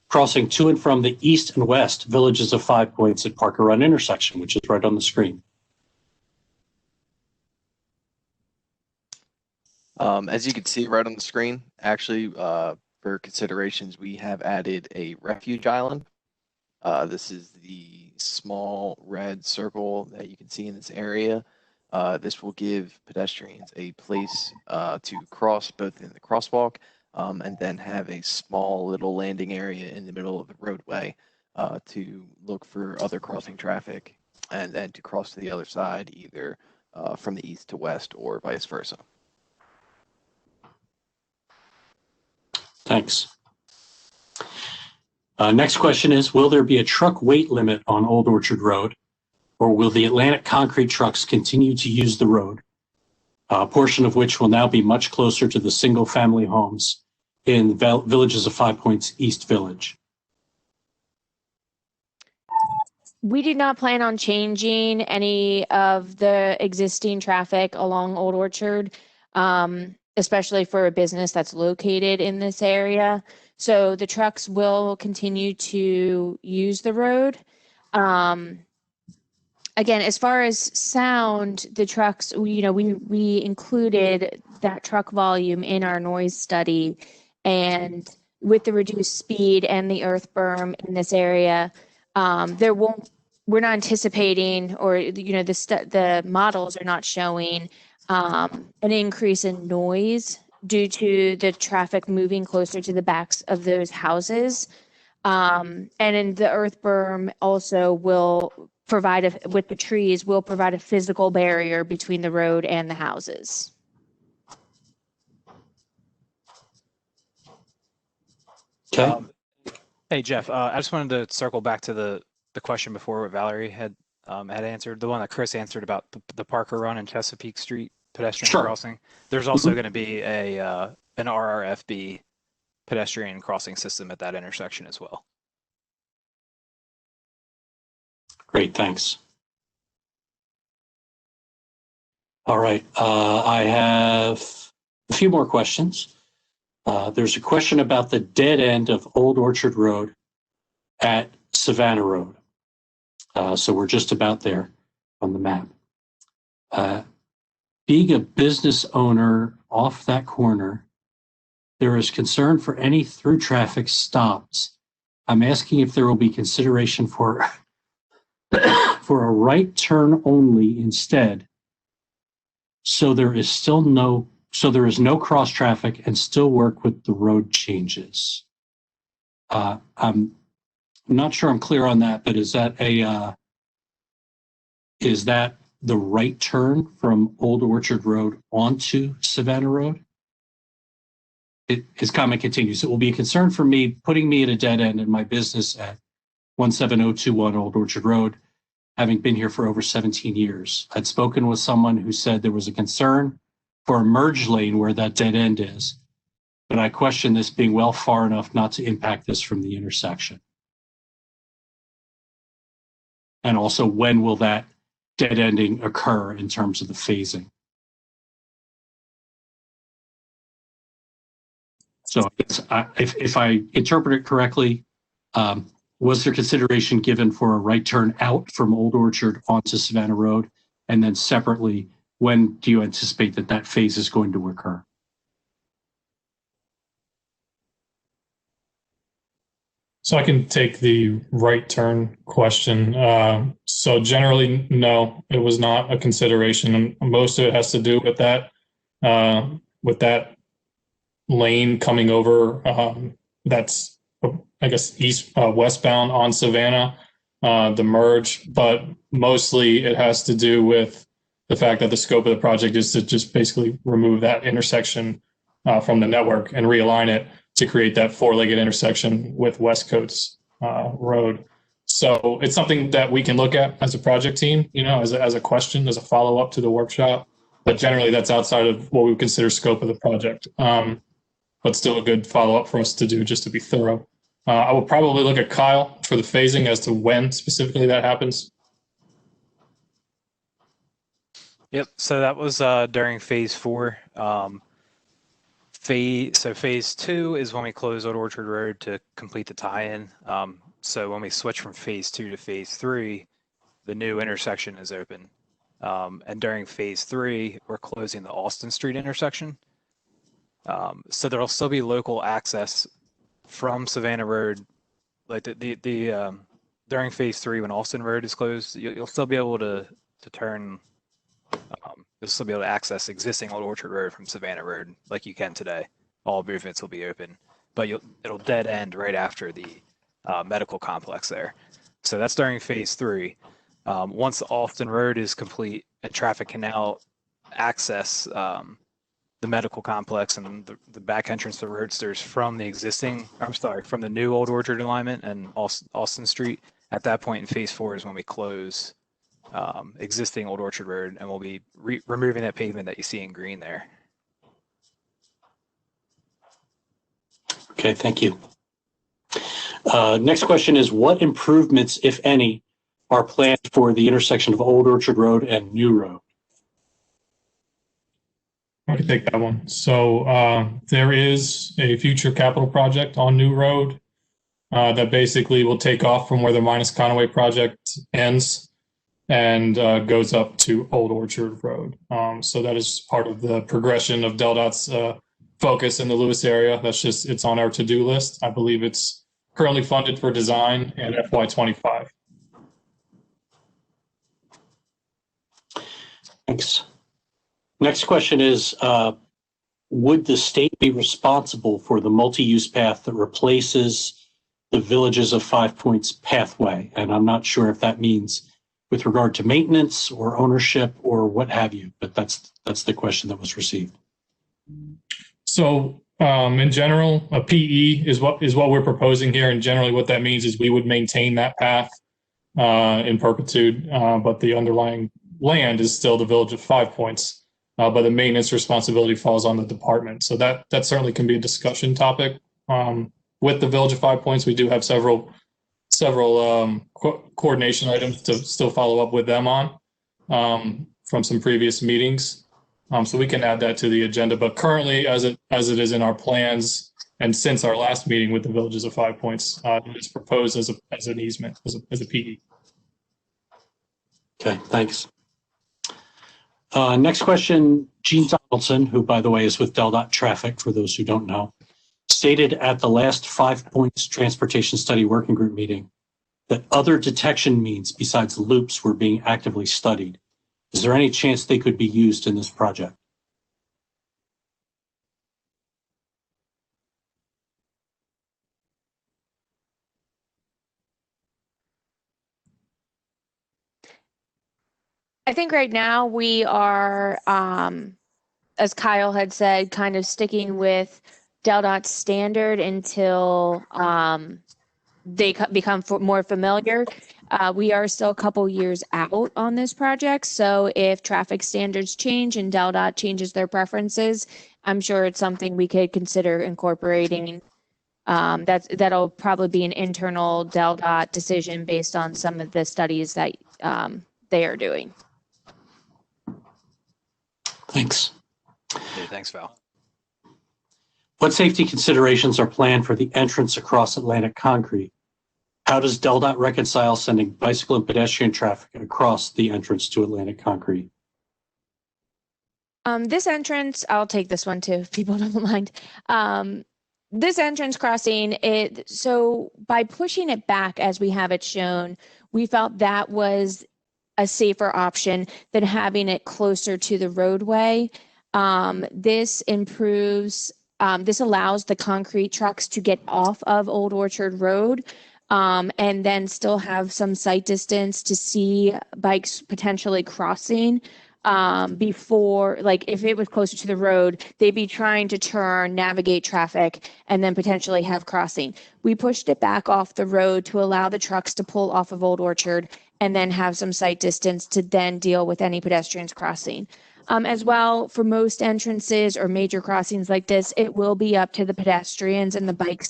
crossing to and from the east and west villages of 5 Points at Parker Run intersection, which is right on the screen? As you can see right on the screen, actually, for considerations, we have added a refuge island. This is the small red circle that you can see in this area. This will give pedestrians a place to cross both in the crosswalk and then have a small little landing area in the middle of the roadway to look for other crossing traffic and then to cross to the other side, either from the east to west or vice versa. Thanks. Next question is, will there be a truck weight limit on Old Orchard Road, or will the Atlantic concrete trucks continue to use the road, a portion of which will now be much closer to the single family homes in villages of 5 Points East Village? We do not plan on changing any of the existing traffic along Old Orchard, especially for a business that's located in this area. So the trucks will continue to use the road. Again, as far as sound, the trucks, we included that truck volume in our noise study, and with the reduced speed and the earth berm in this area, we're not anticipating, or the models are not showing an increase in noise due to the traffic moving closer to the backs of those houses. And in the earth berm also will provide, with the trees, will provide a physical barrier between the road and the houses. Okay. Hey, Jeff, I just wanted to circle back to the question before what Valerie had answered, the one that Chris answered about the Parker Run and Chesapeake Street pedestrian Sure. crossing. There's also going to be an RRFB pedestrian crossing system at that intersection as well. Great, thanks. All right, I have a few more questions. There's a question about the dead end of Old Orchard Road at Savannah Road. So we're just about there on the map. Being a business owner off that corner, there is concern for any through traffic stops. I'm asking if there will be consideration for for a right turn only instead. So there is no cross traffic and still work with the road changes. I'm not sure I'm clear on that, but is that the right turn from Old Orchard Road onto Savannah Road? His comment continues, it will be a concern for me putting me at a dead end in my business at 17021 Old Orchard Road, having been here for over 17 years. I'd spoken with someone who said there was a concern for a merge lane where that dead end is, but I question this being well far enough not to impact this from the intersection. And also, when will that dead ending occur in terms of the phasing? So if I interpret it correctly, was there consideration given for a right turn out from Old Orchard onto Savannah Road? And then separately, when do you anticipate that phase is going to occur? So I can take the right turn question. So generally, no, it was not a consideration. And most of it has to do with that lane coming over. That's, I guess, westbound on Savannah, the merge. But mostly it has to do with the fact that the scope of the project is to just basically remove that intersection from the network and realign it to create that four-legged intersection with Westcoast Road. So it's something that we can look at as a project team, as a question, as a follow-up to the workshop. But generally, that's outside of what we would consider scope of the project. But still a good follow-up for us to do just to be thorough. I will probably look at Kyle for the phasing as to when specifically that happens. Yep. So that was during phase 4. Phase 2 is when we close Old Orchard Road to complete the tie-in. So when we switch from phase 2 to phase 3, the new intersection is open. And during phase 3, we're closing the Austin Street intersection. So there'll still be local access from Savannah Road. Like during phase 3, when Austin Road is closed, you'll still be able to turn. You'll still be able to access existing Old Orchard Road from Savannah Road like you can today. All movements will be open, but it'll dead end right after the medical complex there. So that's during phase 3. Once the Austin Road is complete and traffic can now access the medical complex and the back entrance to Roadsters from the new Old Orchard alignment and Austin Street, at that point in phase 4 is when we close existing Old Orchard Road, and we'll be removing that pavement that you see in green there. Okay, thank you. Next question is, what improvements, if any, are planned for the intersection of Old Orchard Road and New Road? I can take that one. So there is a future capital project on New Road that basically will take off from where the Minus Conaway project ends and goes up to Old Orchard Road. So that is part of the progression of DelDOT's focus in the Lewis area. It's on our to-do list. I believe it's currently funded for design and FY25. Thanks. Next question is, would the state be responsible for the multi-use path that replaces the Villages of 5 Points pathway? And I'm not sure if that means with regard to maintenance or ownership or what have you, but that's the question that was received. So in general, a PE is what we're proposing here. And generally what that means is we would maintain that path in perpetuity, but the underlying land is still the Village of 5 Points. But the maintenance responsibility falls on the department. So that certainly can be a discussion topic. With the Village of 5 Points, we do have several coordination items to still follow up with them on from some previous meetings. So we can add that to the agenda. But currently, as it is in our plans, and since our last meeting with the Villages of 5 Points, it is proposed as an easement, as a PE. Okay, thanks. Next question, Gene Donaldson, who, by the way, is with DelDOT Traffic, for those who don't know, stated at the last 5 Points Transportation Study Working Group meeting that other detection means besides loops were being actively studied. Is there any chance they could be used in this project? I think right now we are, as Kyle had said, kind of sticking with DelDOT standard until they become more familiar. We are still a couple years out on this project, so if traffic standards change and DelDOT changes their preferences, I'm sure it's something we could consider incorporating. That'll probably be an internal DelDOT decision based on some of the studies that they are doing. Thanks. Hey, thanks, Val. What safety considerations are planned for the entrance across Atlantic Concrete? How does DelDOT reconcile sending bicycle and pedestrian traffic across the entrance to Atlantic Concrete? This entrance, I'll take this one too, if people don't mind. This entrance crossing, so by pushing it back as we have it shown, we felt that was a safer option than having it closer to the roadway. This improves, this allows the concrete trucks to get off of Old Orchard Road and then still have some sight distance to see bikes potentially crossing before, like if it was closer to the road, they'd be trying to turn, navigate traffic, and then potentially have crossing. We pushed it back off the road to allow the trucks to pull off of Old Orchard and then have some sight distance to then deal with any pedestrians crossing. As well, for most entrances or major crossings like this, it will be up to the pedestrians and the bike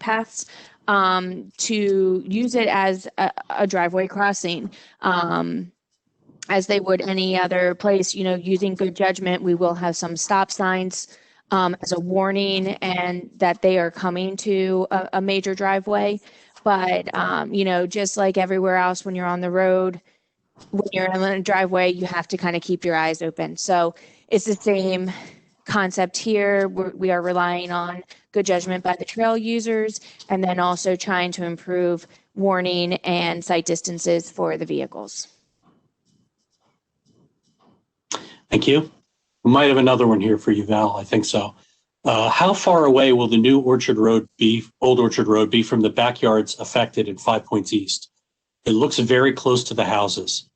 paths to use it as a driveway crossing. As they would any other place, using good judgment, we will have some stop signs as a warning and that they are coming to a major driveway. But, just like everywhere else, when you're on the road, when you're in a driveway, you have to kind of keep your eyes open. So it's the same concept here. We are relying on good judgment by the trail users and then also trying to improve warning and sight distances for the vehicles. Thank you. We might have another one here for you, Val. I think so. How far away will the new Old Orchard Road be from the backyards affected in 5 Points East? It looks very close to the houses.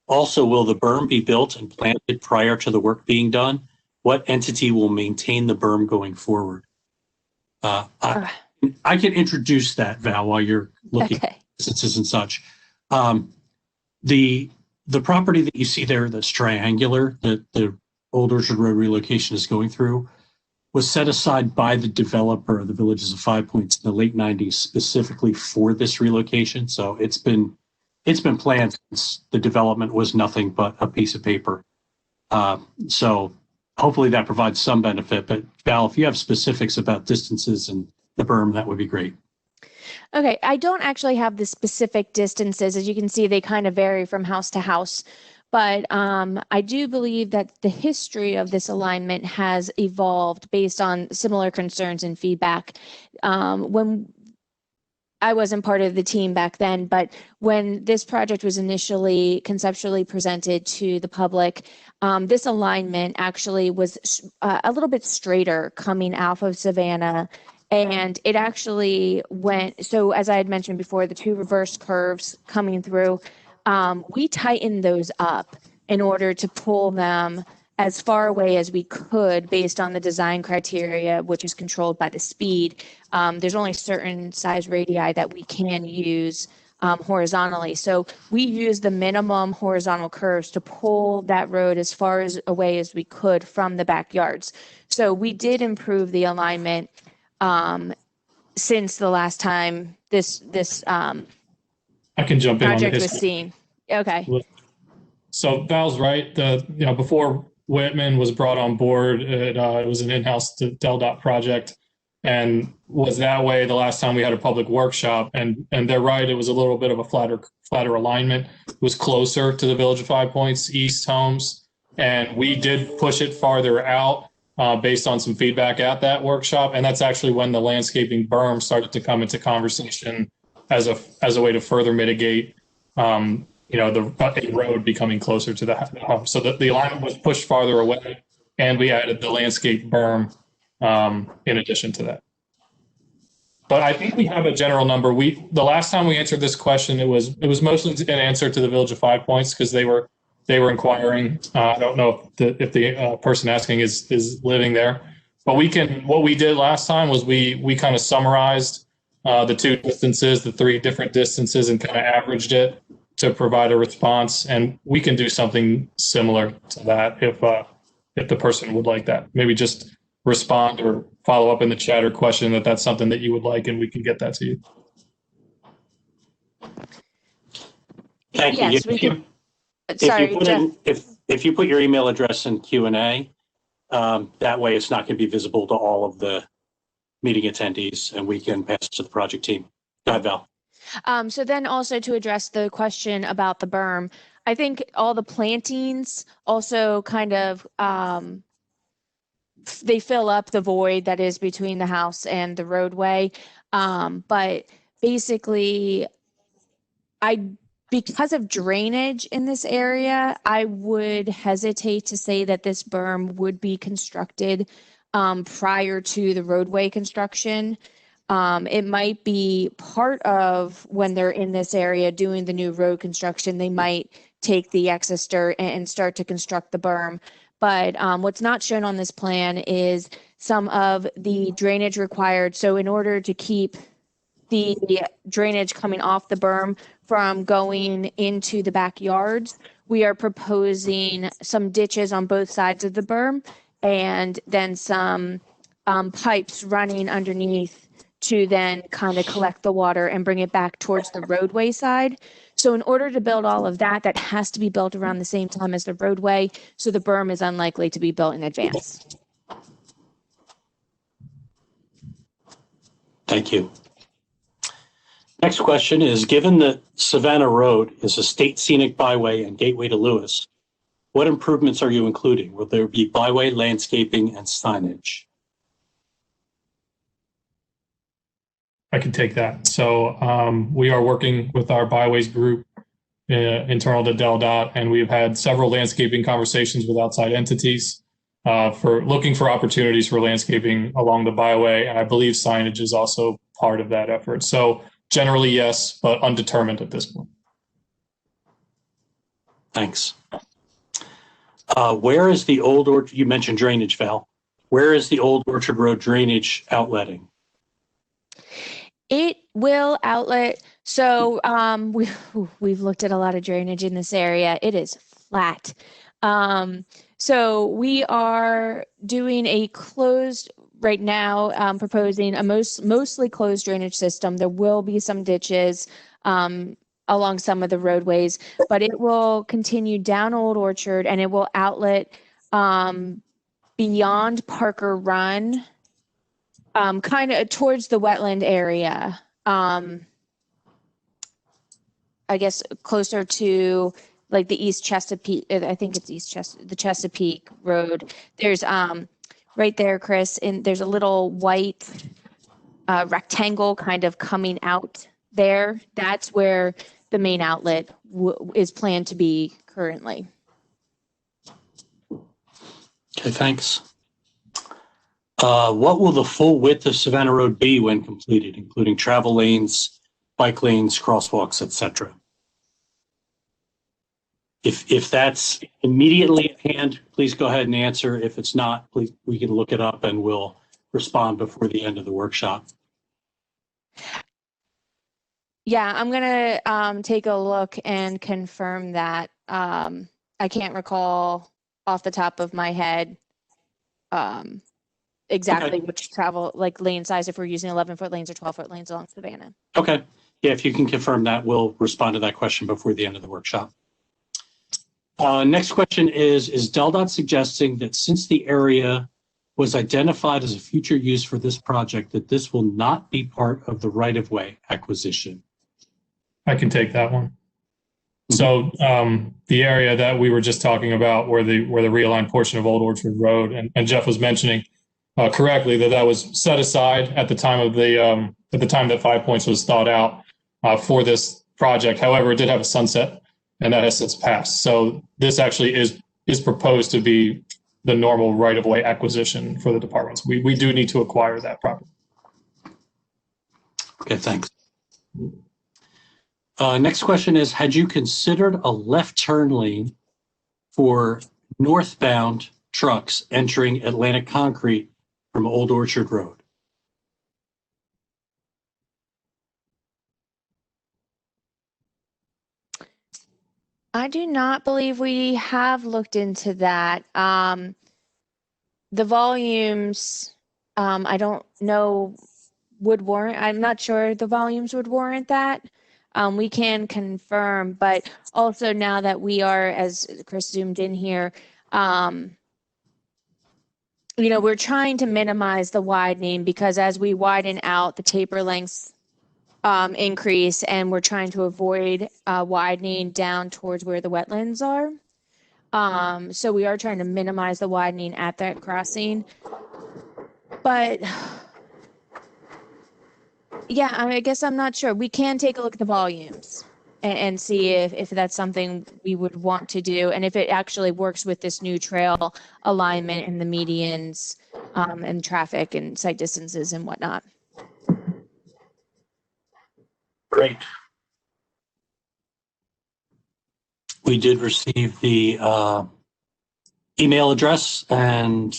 Also, will the berm be built and planted prior to the work being done? What entity will maintain the berm going forward? I can introduce that, Val, while you're looking at distances and such. The property that you see there that's triangular, that the Old Orchard Road relocation is going through, was set aside by the developer of the Villages of 5 Points in the late 90s specifically for this relocation. So it's been planned since the development was nothing but a piece of paper. So hopefully that provides some benefit. But Val, if you have specifics about distances and the berm, that would be great. Okay, I don't actually have the specific distances. As you can see, they kind of vary from house to house. But I do believe that the history of this alignment has evolved based on similar concerns and feedback. When I wasn't part of the team back then, but when this project was initially conceptually presented to the public, this alignment actually was a little bit straighter coming out of Savannah. And it actually went, so as I had mentioned before, the two reverse curves coming through, we tightened those up in order to pull them as far away as we could based on the design criteria, which is controlled by the speed. There's only certain size radii that we can use horizontally. So we used the minimum horizontal curves to pull that road as far away as we could from the backyards. So we did improve the alignment since the last time this I can jump in on the project was history. seen. Okay. So Val's right. Before Whitman was brought on board, it was an in-house DelDOT project, and was that way the last time we had a public workshop. And they're right. It was a little bit of a flatter alignment. It was closer to the Village of 5 Points East homes, and we did push it farther out based on some feedback at that workshop. And that's actually when the landscaping berm started to come into conversation as a way to further mitigate, the road becoming closer to the home. So that the alignment was pushed farther away, and we added the landscape berm in addition to that. But I think we have a general number. The last time we answered this question, it was mostly an answer to the Village of 5 Points because they were inquiring. I don't know if the person asking is living there, but what we did last time was we kind of summarized the two distances, the three different distances, and kind of averaged it to provide a response. And we can do something similar to that if the person would like that. Maybe just respond or follow up in the chat or question that's something that you would like, and we can get that to you. Thank you. Yes, we can. Sorry, Jeff. If you put your email address in Q&A, that way it's not going to be visible to all of the meeting attendees, and we can pass it to the project team. Go ahead, Val. So then also to address the question about the berm, I think all the plantings also kind of, they fill up the void that is between the house and the roadway. But basically, because of drainage in this area, I would hesitate to say that this berm would be constructed prior to the roadway construction. It might be part of when they're in this area doing the new road construction, they might take the excess dirt and start to construct the berm. But what's not shown on this plan is some of the drainage required. So in order to keep the drainage coming off the berm from going into the backyards, we are proposing some ditches on both sides of the berm and then some pipes running underneath to then kind of collect the water and bring it back towards the roadway side. So in order to build all of that, that has to be built around the same time as the roadway. So the berm is unlikely to be built in advance. Thank you. Next question is, given that Savannah Road is a state scenic byway and gateway to Lewis, what improvements are you including? Will there be byway landscaping and signage? I can take that. So we are working with our byways group internal to DelDOT, and we've had several landscaping conversations with outside entities for looking for opportunities for landscaping along the byway. And I believe signage is also part of that effort. So generally, yes, but undetermined at this point. Thanks. Where is the old orchard? You mentioned drainage, Val. Where is the old Orchard Road drainage outletting? It will outlet. So we've looked at a lot of drainage in this area. It is flat. So we are doing a closed right now, proposing a mostly closed drainage system. There will be some ditches along some of the roadways, but it will continue down Old Orchard and it will outlet beyond Parker Run, kind of towards the wetland area. I guess closer to like the East Chesapeake, I think it's the Chesapeake Road. There's right there, Chris, and there's a little white rectangle kind of coming out there. That's where the main outlet is planned to be currently. Okay, thanks. What will the full width of Savannah Road be when completed, including travel lanes, bike lanes, crosswalks, etc.? If that's immediately at hand, please go ahead and answer. If it's not, please, we can look it up and we'll respond before the end of the workshop. Yeah, I'm gonna take a look and confirm that. I can't recall off the top of my head exactly which travel like lane size, if we're using 11-foot lanes or 12-foot lanes along Savannah. Okay. Yeah, if you can confirm that, we'll respond to that question before the end of the workshop. Next question is DelDOT suggesting that since the area was identified as a future use for this project, that this will not be part of the right-of-way acquisition? I can take that one. So the area that we were just talking about where the realigned portion of Old Orchard Road, and Jeff was mentioning correctly that was set aside at the time of the at the time that 5 Points was thought out. for this project. However, it did have a sunset, and that has since passed. So this actually is proposed to be the normal right-of-way acquisition for the departments. We do need to acquire that property. Okay, thanks. Next question is, had you considered a left turn lane for northbound trucks entering Atlantic Concrete from Old Orchard Road? I do not believe we have looked into that. The volumes, I don't know, would warrant, I'm not sure the volumes would warrant that. We can confirm, but also now that we are, as Chris zoomed in here, we're trying to minimize the widening because as we widen out, the taper lengths increase, and we're trying to avoid widening down towards where the wetlands are. So we are trying to minimize the widening at that crossing. But yeah, I guess I'm not sure. We can take a look at the volumes and see if that's something we would want to do, and if it actually works with this new trail alignment and the medians and traffic and site distances and whatnot. Great. We did receive the email address and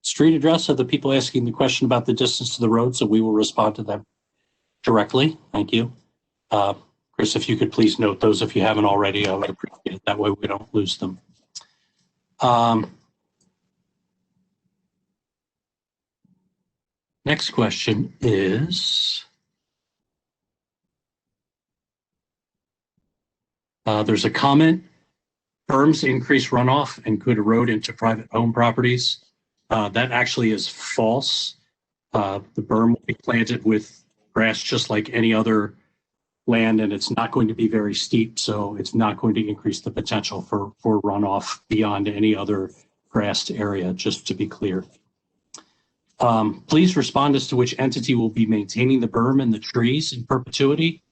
street address of the people asking the question about the distance to the road, so we will respond to them directly. Thank you. Chris, if you could please note those if you haven't already, I would appreciate it. That way we don't lose them. Next question is, there's a comment, berms increase runoff and could erode into private home properties. That actually is false. The berm will be planted with grass just like any other land, and it's not going to be very steep, so it's not going to increase the potential for runoff beyond any other grassed area, just to be clear. Please respond as to which entity will be maintaining the berm and the trees in perpetuity.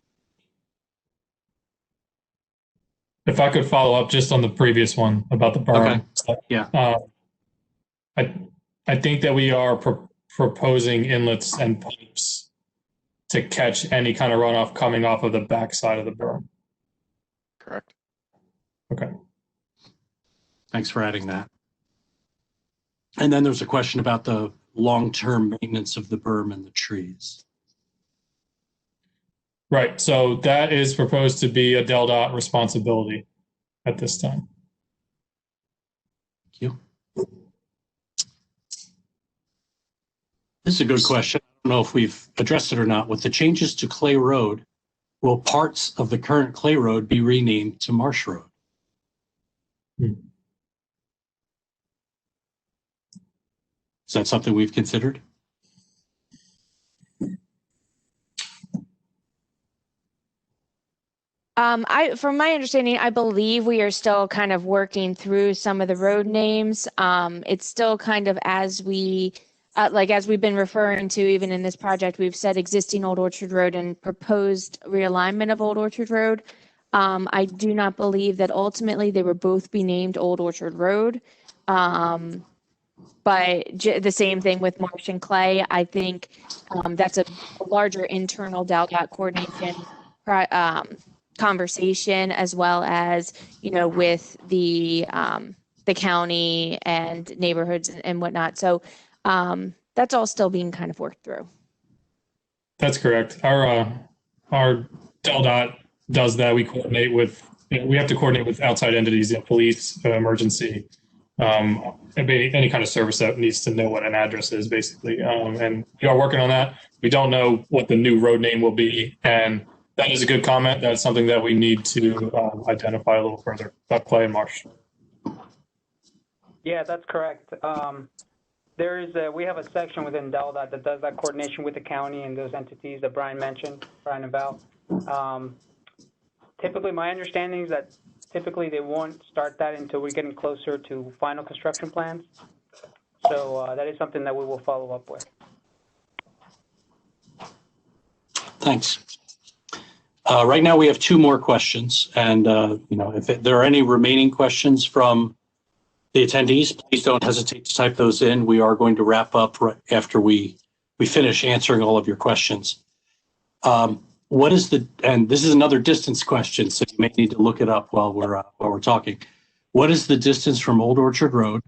If I could follow up just on the previous one about the berm. Okay. Yeah. I think that we are proposing inlets and pipes to catch any kind of runoff coming off of the backside of the berm. Correct. Okay. Thanks for adding that. And then there's a question about the long-term maintenance of the berm and the trees. Right. So that is proposed to be a DelDOT responsibility at this time. Thank you. This is a good question. I don't know if we've addressed it or not. With the changes to Clay Road, will parts of the current Clay Road be renamed to Marsh Road? Is that something we've considered? From my understanding, I believe we are still kind of working through some of the road names. It's still kind of as we, as we've been referring to, even in this project, we've said existing Old Orchard Road and proposed realignment of Old Orchard Road. I do not believe that ultimately they will both be named Old Orchard Road. But the same thing with Marsh and Clay. I think that's a larger internal DelDOT coordination conversation, as well as, with the county and neighborhoods and whatnot. So that's all still being kind of worked through. That's correct. Our DelDOT does that. We coordinate with, we have to coordinate with outside entities, police, emergency, any kind of service that needs to know what an address is, basically. And we are working on that. We don't know what the new road name will be, and that is a good comment. That's something that we need to identify a little further about Clay and Marsh. Yeah, that's correct. We have a section within DelDOT that does that coordination with the county and those entities that Brian mentioned, Brian and Val. Typically, my understanding is that typically they won't start that until we're getting closer to final construction plans. So that is something that we will follow up with. Thanks. Right now we have 2 more questions, and if there are any remaining questions from the attendees, please don't hesitate to type those in. We are going to wrap up right after we finish answering all of your questions. What is and this is another distance question, so you may need to look it up while we're talking. What is the distance from Old Orchard Road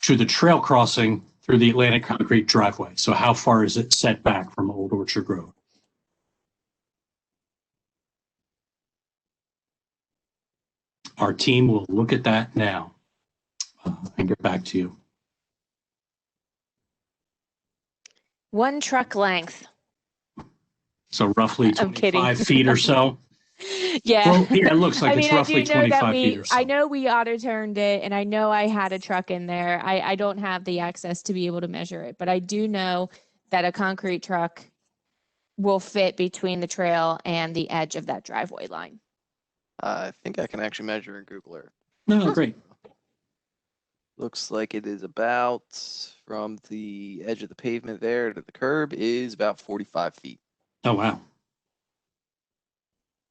to the trail crossing through the Atlantic Concrete driveway? So how far is it set back from Old Orchard Road? Our team will look at that now and get back to you. 1 truck length. So roughly I'm kidding. 25 feet or so. Yeah. Well, yeah, it looks like I mean, it's roughly I do know 25 that feet or so. I know we auto-turned it, and I know I had a truck in there. I don't have the access to be able to measure it, but I do know that a concrete truck will fit between the trail and the edge of that driveway line. I think I can actually measure in Google Earth. No, great. Looks like it is about from the edge of the pavement there to the curb is about 45 feet. Oh, wow.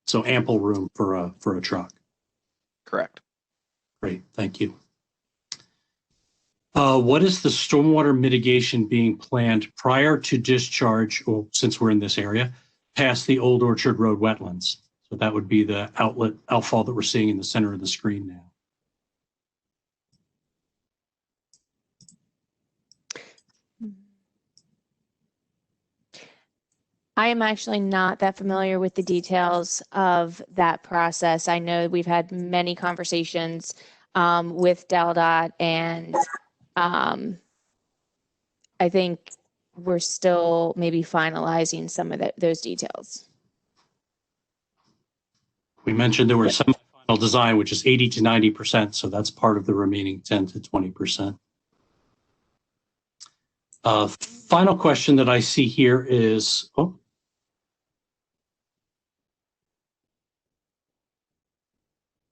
So ample room for a truck. Correct. Great, thank you. What is the stormwater mitigation being planned prior to discharge, or since we're in this area, past the Old Orchard Road wetlands? So that would be the outfall that we're seeing in the center of the screen now. I am actually not that familiar with the details of that process. I know we've had many conversations with DelDOT, and I think we're still maybe finalizing some of those details. We mentioned there was some final design, which is 80 to 90%, so that's part of the remaining 10 to 20%. Final question that I see here is,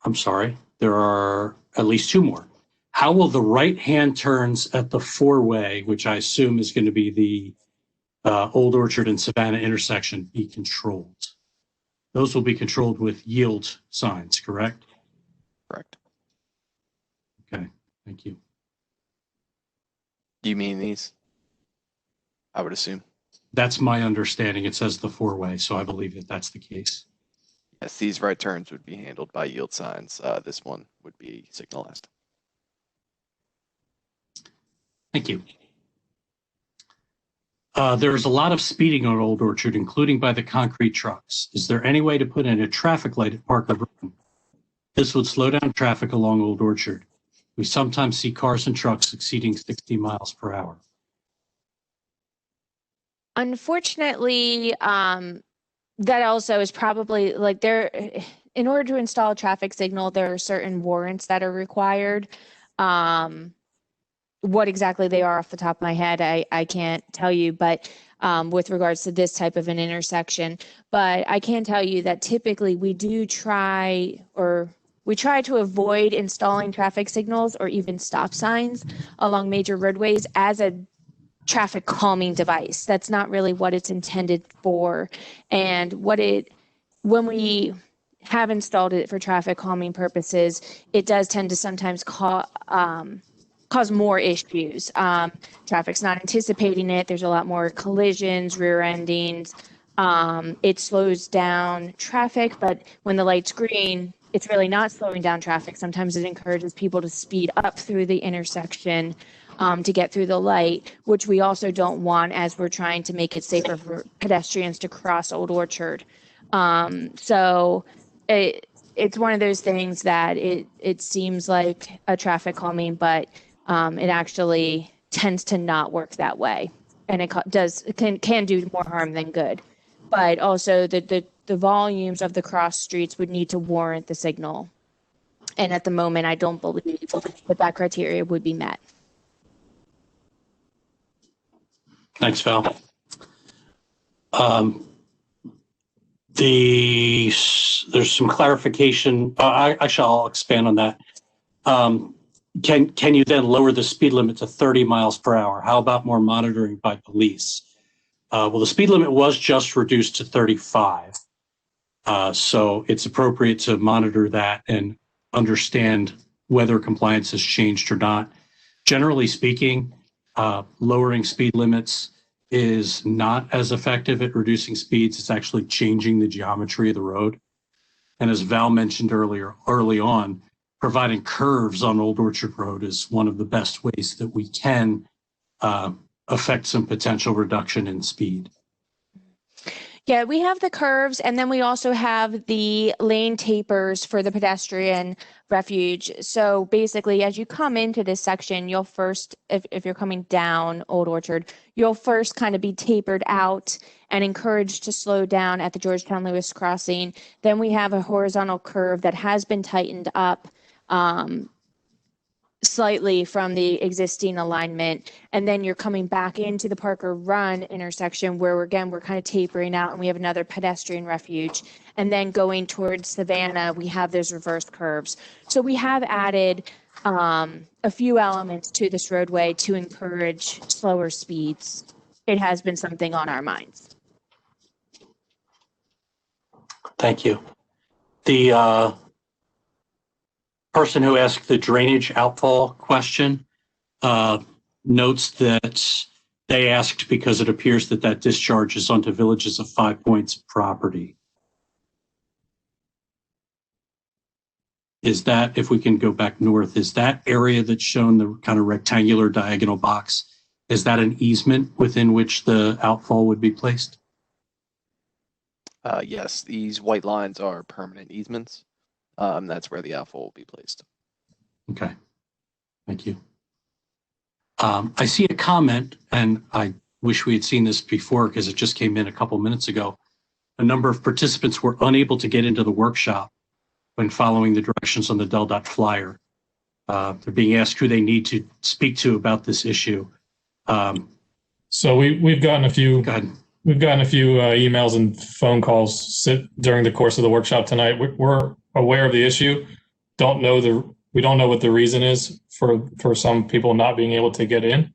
I'm sorry, there are at least 2 more. How will the right-hand turns at the 4-way, which I assume is going to be the Old Orchard and Savannah intersection, be controlled? Those will be controlled with yield signs, correct? Correct. Okay, thank you. Do you mean these? I would assume. That's my understanding. It says the 4-way, so I believe that that's the case. Yes, these right turns would be handled by yield signs. This one would be signalized. Thank you. There's a lot of speeding on Old Orchard, including by the concrete trucks. Is there any way to put in a traffic light at Parker Road? This would slow down traffic along Old Orchard. We sometimes see cars and trucks exceeding 60 miles per hour. Unfortunately, that also is probably like in order to install a traffic signal, there are certain warrants that are required. What exactly they are off the top of my head, I can't tell you, but with regards to this type of an intersection. But I can tell you that typically we try to avoid installing traffic signals or even stop signs along major roadways as a traffic calming device. That's not really what it's intended for. And when we have installed it for traffic calming purposes, it does tend to sometimes cause more issues. Traffic's not anticipating it. There's a lot more collisions, rear endings. It slows down traffic, but when the light's green, it's really not slowing down traffic. Sometimes it encourages people to speed up through the intersection to get through the light, which we also don't want as we're trying to make it safer for pedestrians to cross Old Orchard. So it's one of those things that it seems like a traffic calming, but it actually tends to not work that way, and it can do more harm than good. But also the volumes of the cross streets would need to warrant the signal, and at the moment, I don't believe that criteria would be met. Thanks, Val. There's some clarification. Actually, I'll expand on that. Can you then lower the speed limit to 30 miles per hour? How about more monitoring by police? Well, the speed limit was just reduced to 35. So it's appropriate to monitor that and understand whether compliance has changed or not. Generally speaking, lowering speed limits is not as effective at reducing speeds. It's actually changing the geometry of the road. And as Val mentioned early on, providing curves on Old Orchard Road is one of the best ways that we can affect some potential reduction in speed. Yeah, we have the curves, and then we also have the lane tapers for the pedestrian refuge. So basically, as you come into this section, you'll first, if you're coming down Old Orchard, you'll first kind of be tapered out and encouraged to slow down at the Georgetown Lewis crossing. Then we have a horizontal curve that has been tightened up slightly from the existing alignment, and then you're coming back into the Parker Run intersection where we're kind of tapering out, and we have another pedestrian refuge, and then going towards Savannah we have those reverse curves. So we have added a few elements to this roadway to encourage slower speeds. It has been something on our minds. Thank you. The person who asked the drainage outfall question notes that they asked because it appears that that discharge is onto Villages of 5 Points property. Is that, if we can go back north, is that area that's shown, the kind of rectangular diagonal box, is that an easement within which the outfall would be placed? Yes, these white lines are permanent easements. That's where the outfall will be placed. Okay, thank you. I see a comment, and I wish we had seen this before because it just came in a couple minutes ago. A number of participants were unable to get into the workshop when following the directions on the DelDOT flyer. They're being asked who they need to speak to about this issue. So we've gotten a few. Go ahead. We've gotten a few emails and phone calls during the course of the workshop tonight. We're aware of the issue. We don't know what the reason is for some people not being able to get in.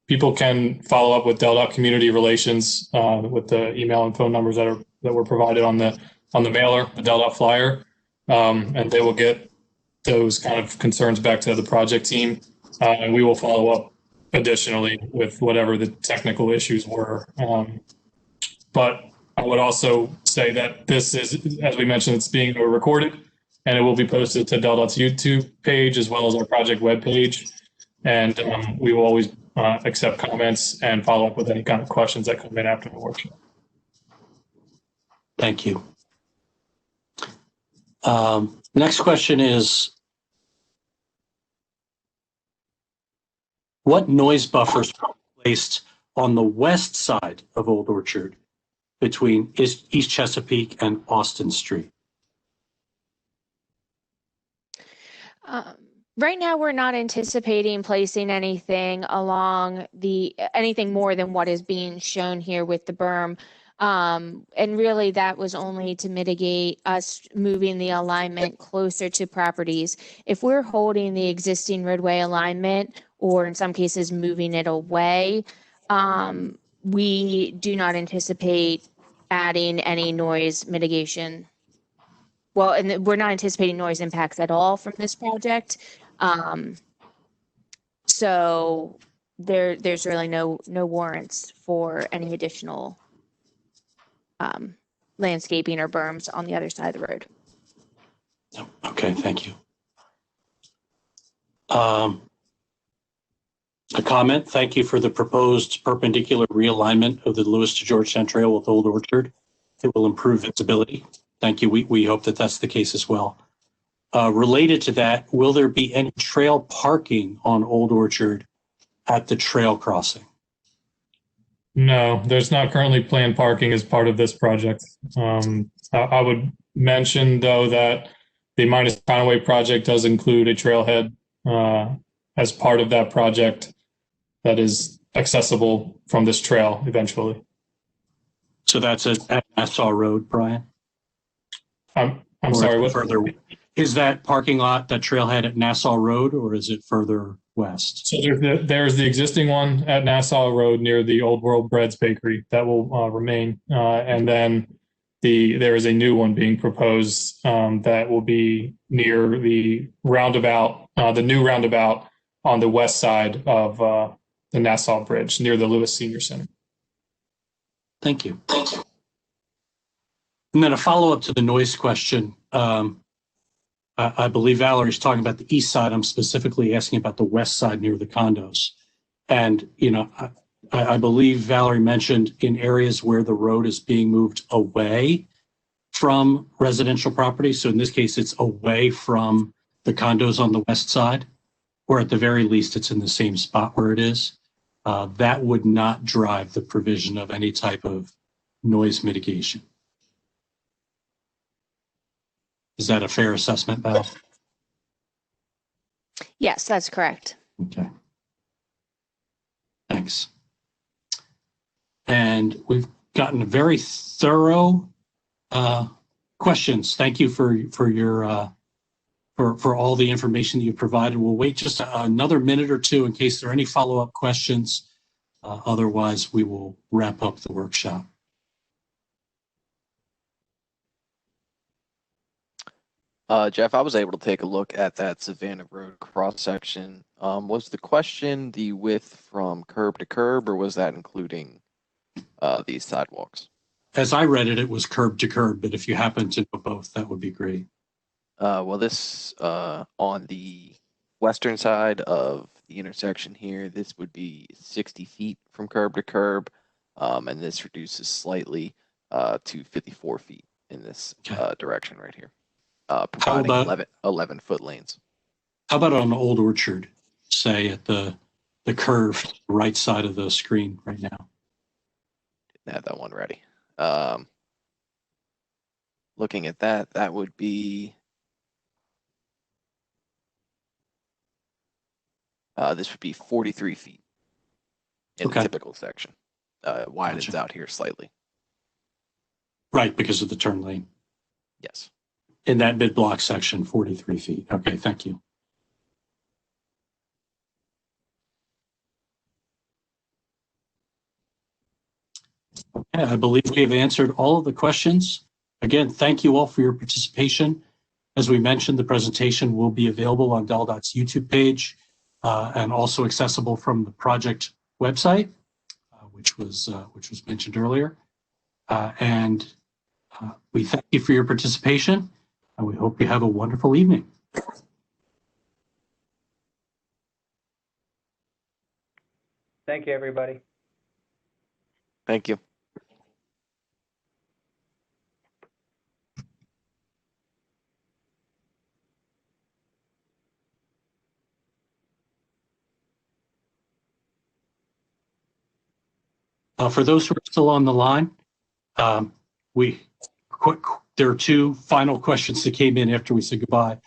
People can follow up with DelDOT Community Relations with the email and phone numbers that were provided on the mailer, the DelDOT flyer, and they will get those kind of concerns back to the project team, and we will follow up additionally with whatever the technical issues were. But I would also say that this is, as we mentioned, it's being recorded, and it will be posted to DelDOT's YouTube page as well as our project webpage. And we will always accept comments and follow up with any kind of questions that come in after the workshop. Thank you. Next question is, what noise buffers were placed on the west side of Old Orchard between East Chesapeake and Austin Street? Right now, we're not anticipating placing anything anything more than what is being shown here with the berm. And really that was only to mitigate us moving the alignment closer to properties. If we're holding the existing roadway alignment, or in some cases moving it away, we do not anticipate adding any noise mitigation. Well, and we're not anticipating noise impacts at all from this project. So there's really no warrants for any additional landscaping or berms on the other side of the road. Okay, thank you. A comment, thank you for the proposed perpendicular realignment of the Lewis to Georgetown Trail with Old Orchard. It will improve visibility. Thank you. We hope that that's the case as well. Related to that, will there be any trail parking on Old Orchard at the trail crossing? No, there's not currently planned parking as part of this project. I would mention, though, that the Minus Conway project does include a trailhead as part of that project that is accessible from this trail eventually. So that's at Nassau Road, Brian? I'm sorry, what? Further, is that parking lot, that trailhead at Nassau Road, or is it further west? So there's the existing one at Nassau Road near the Old World Breads Bakery that will remain. And then there is a new one being proposed that will be near the roundabout, the new roundabout on the west side of the Nassau Bridge near the Lewis Senior Center. Thank you. And then a follow-up to the noise question. I believe Valerie's talking about the east side. I'm specifically asking about the west side near the condos. And, you know, I believe Valerie mentioned in areas where the road is being moved away from residential property. So in this case, it's away from the condos on the west side, or at the very least, it's in the same spot where it is. That would not drive the provision of any type of noise mitigation. Is that a fair assessment, Val? Yes, that's correct. Okay. Thanks. And we've gotten very thorough questions. Thank you for your for all the information that you provided. We'll wait just another minute or two in case there are any follow-up questions. Otherwise, we will wrap up the workshop. Jeff, I was able to take a look at that Savannah Road cross-section. Was the question the width from curb to curb, or was that including these sidewalks? As I read it, it was curb to curb, but if you happen to know both, that would be great. Well, this on the western side of the intersection here, this would be 60 feet from curb to curb, and this reduces slightly to 54 feet in this direction right here. Providing 11-foot lanes. How about on Old Orchard, say at the curved right side of the screen right now? Didn't have that one ready. Looking at that, that would be this would be 43 feet in the typical section. Widens out here slightly. Right, because of the turn lane. Yes. In that mid-block section, 43 feet. Okay, thank you. Okay, I believe we have answered all of the questions. Again, thank you all for your participation. As we mentioned, the presentation will be available on Dell.'s YouTube page and also accessible from the project website, which was mentioned earlier. We thank you for your participation, and we hope you have a wonderful evening. Thank you, everybody. Thank you. For those who are still on the line, there are two final questions that came in after we said goodbye.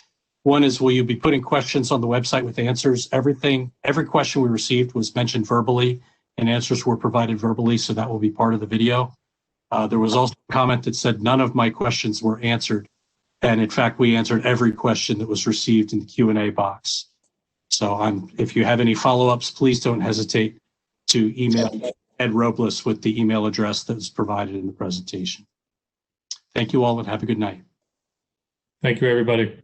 One is, will you be putting questions on the website with answers? Every question we received was mentioned verbally, and answers were provided verbally, so that will be part of the video. There was also a comment that said none of my questions were answered, and in fact, we answered every question that was received in the Q&A box. So if you have any follow-ups, please don't hesitate to email Ed Robles with the email address that was provided in the presentation. Thank you all and have a good night. Thank you, everybody.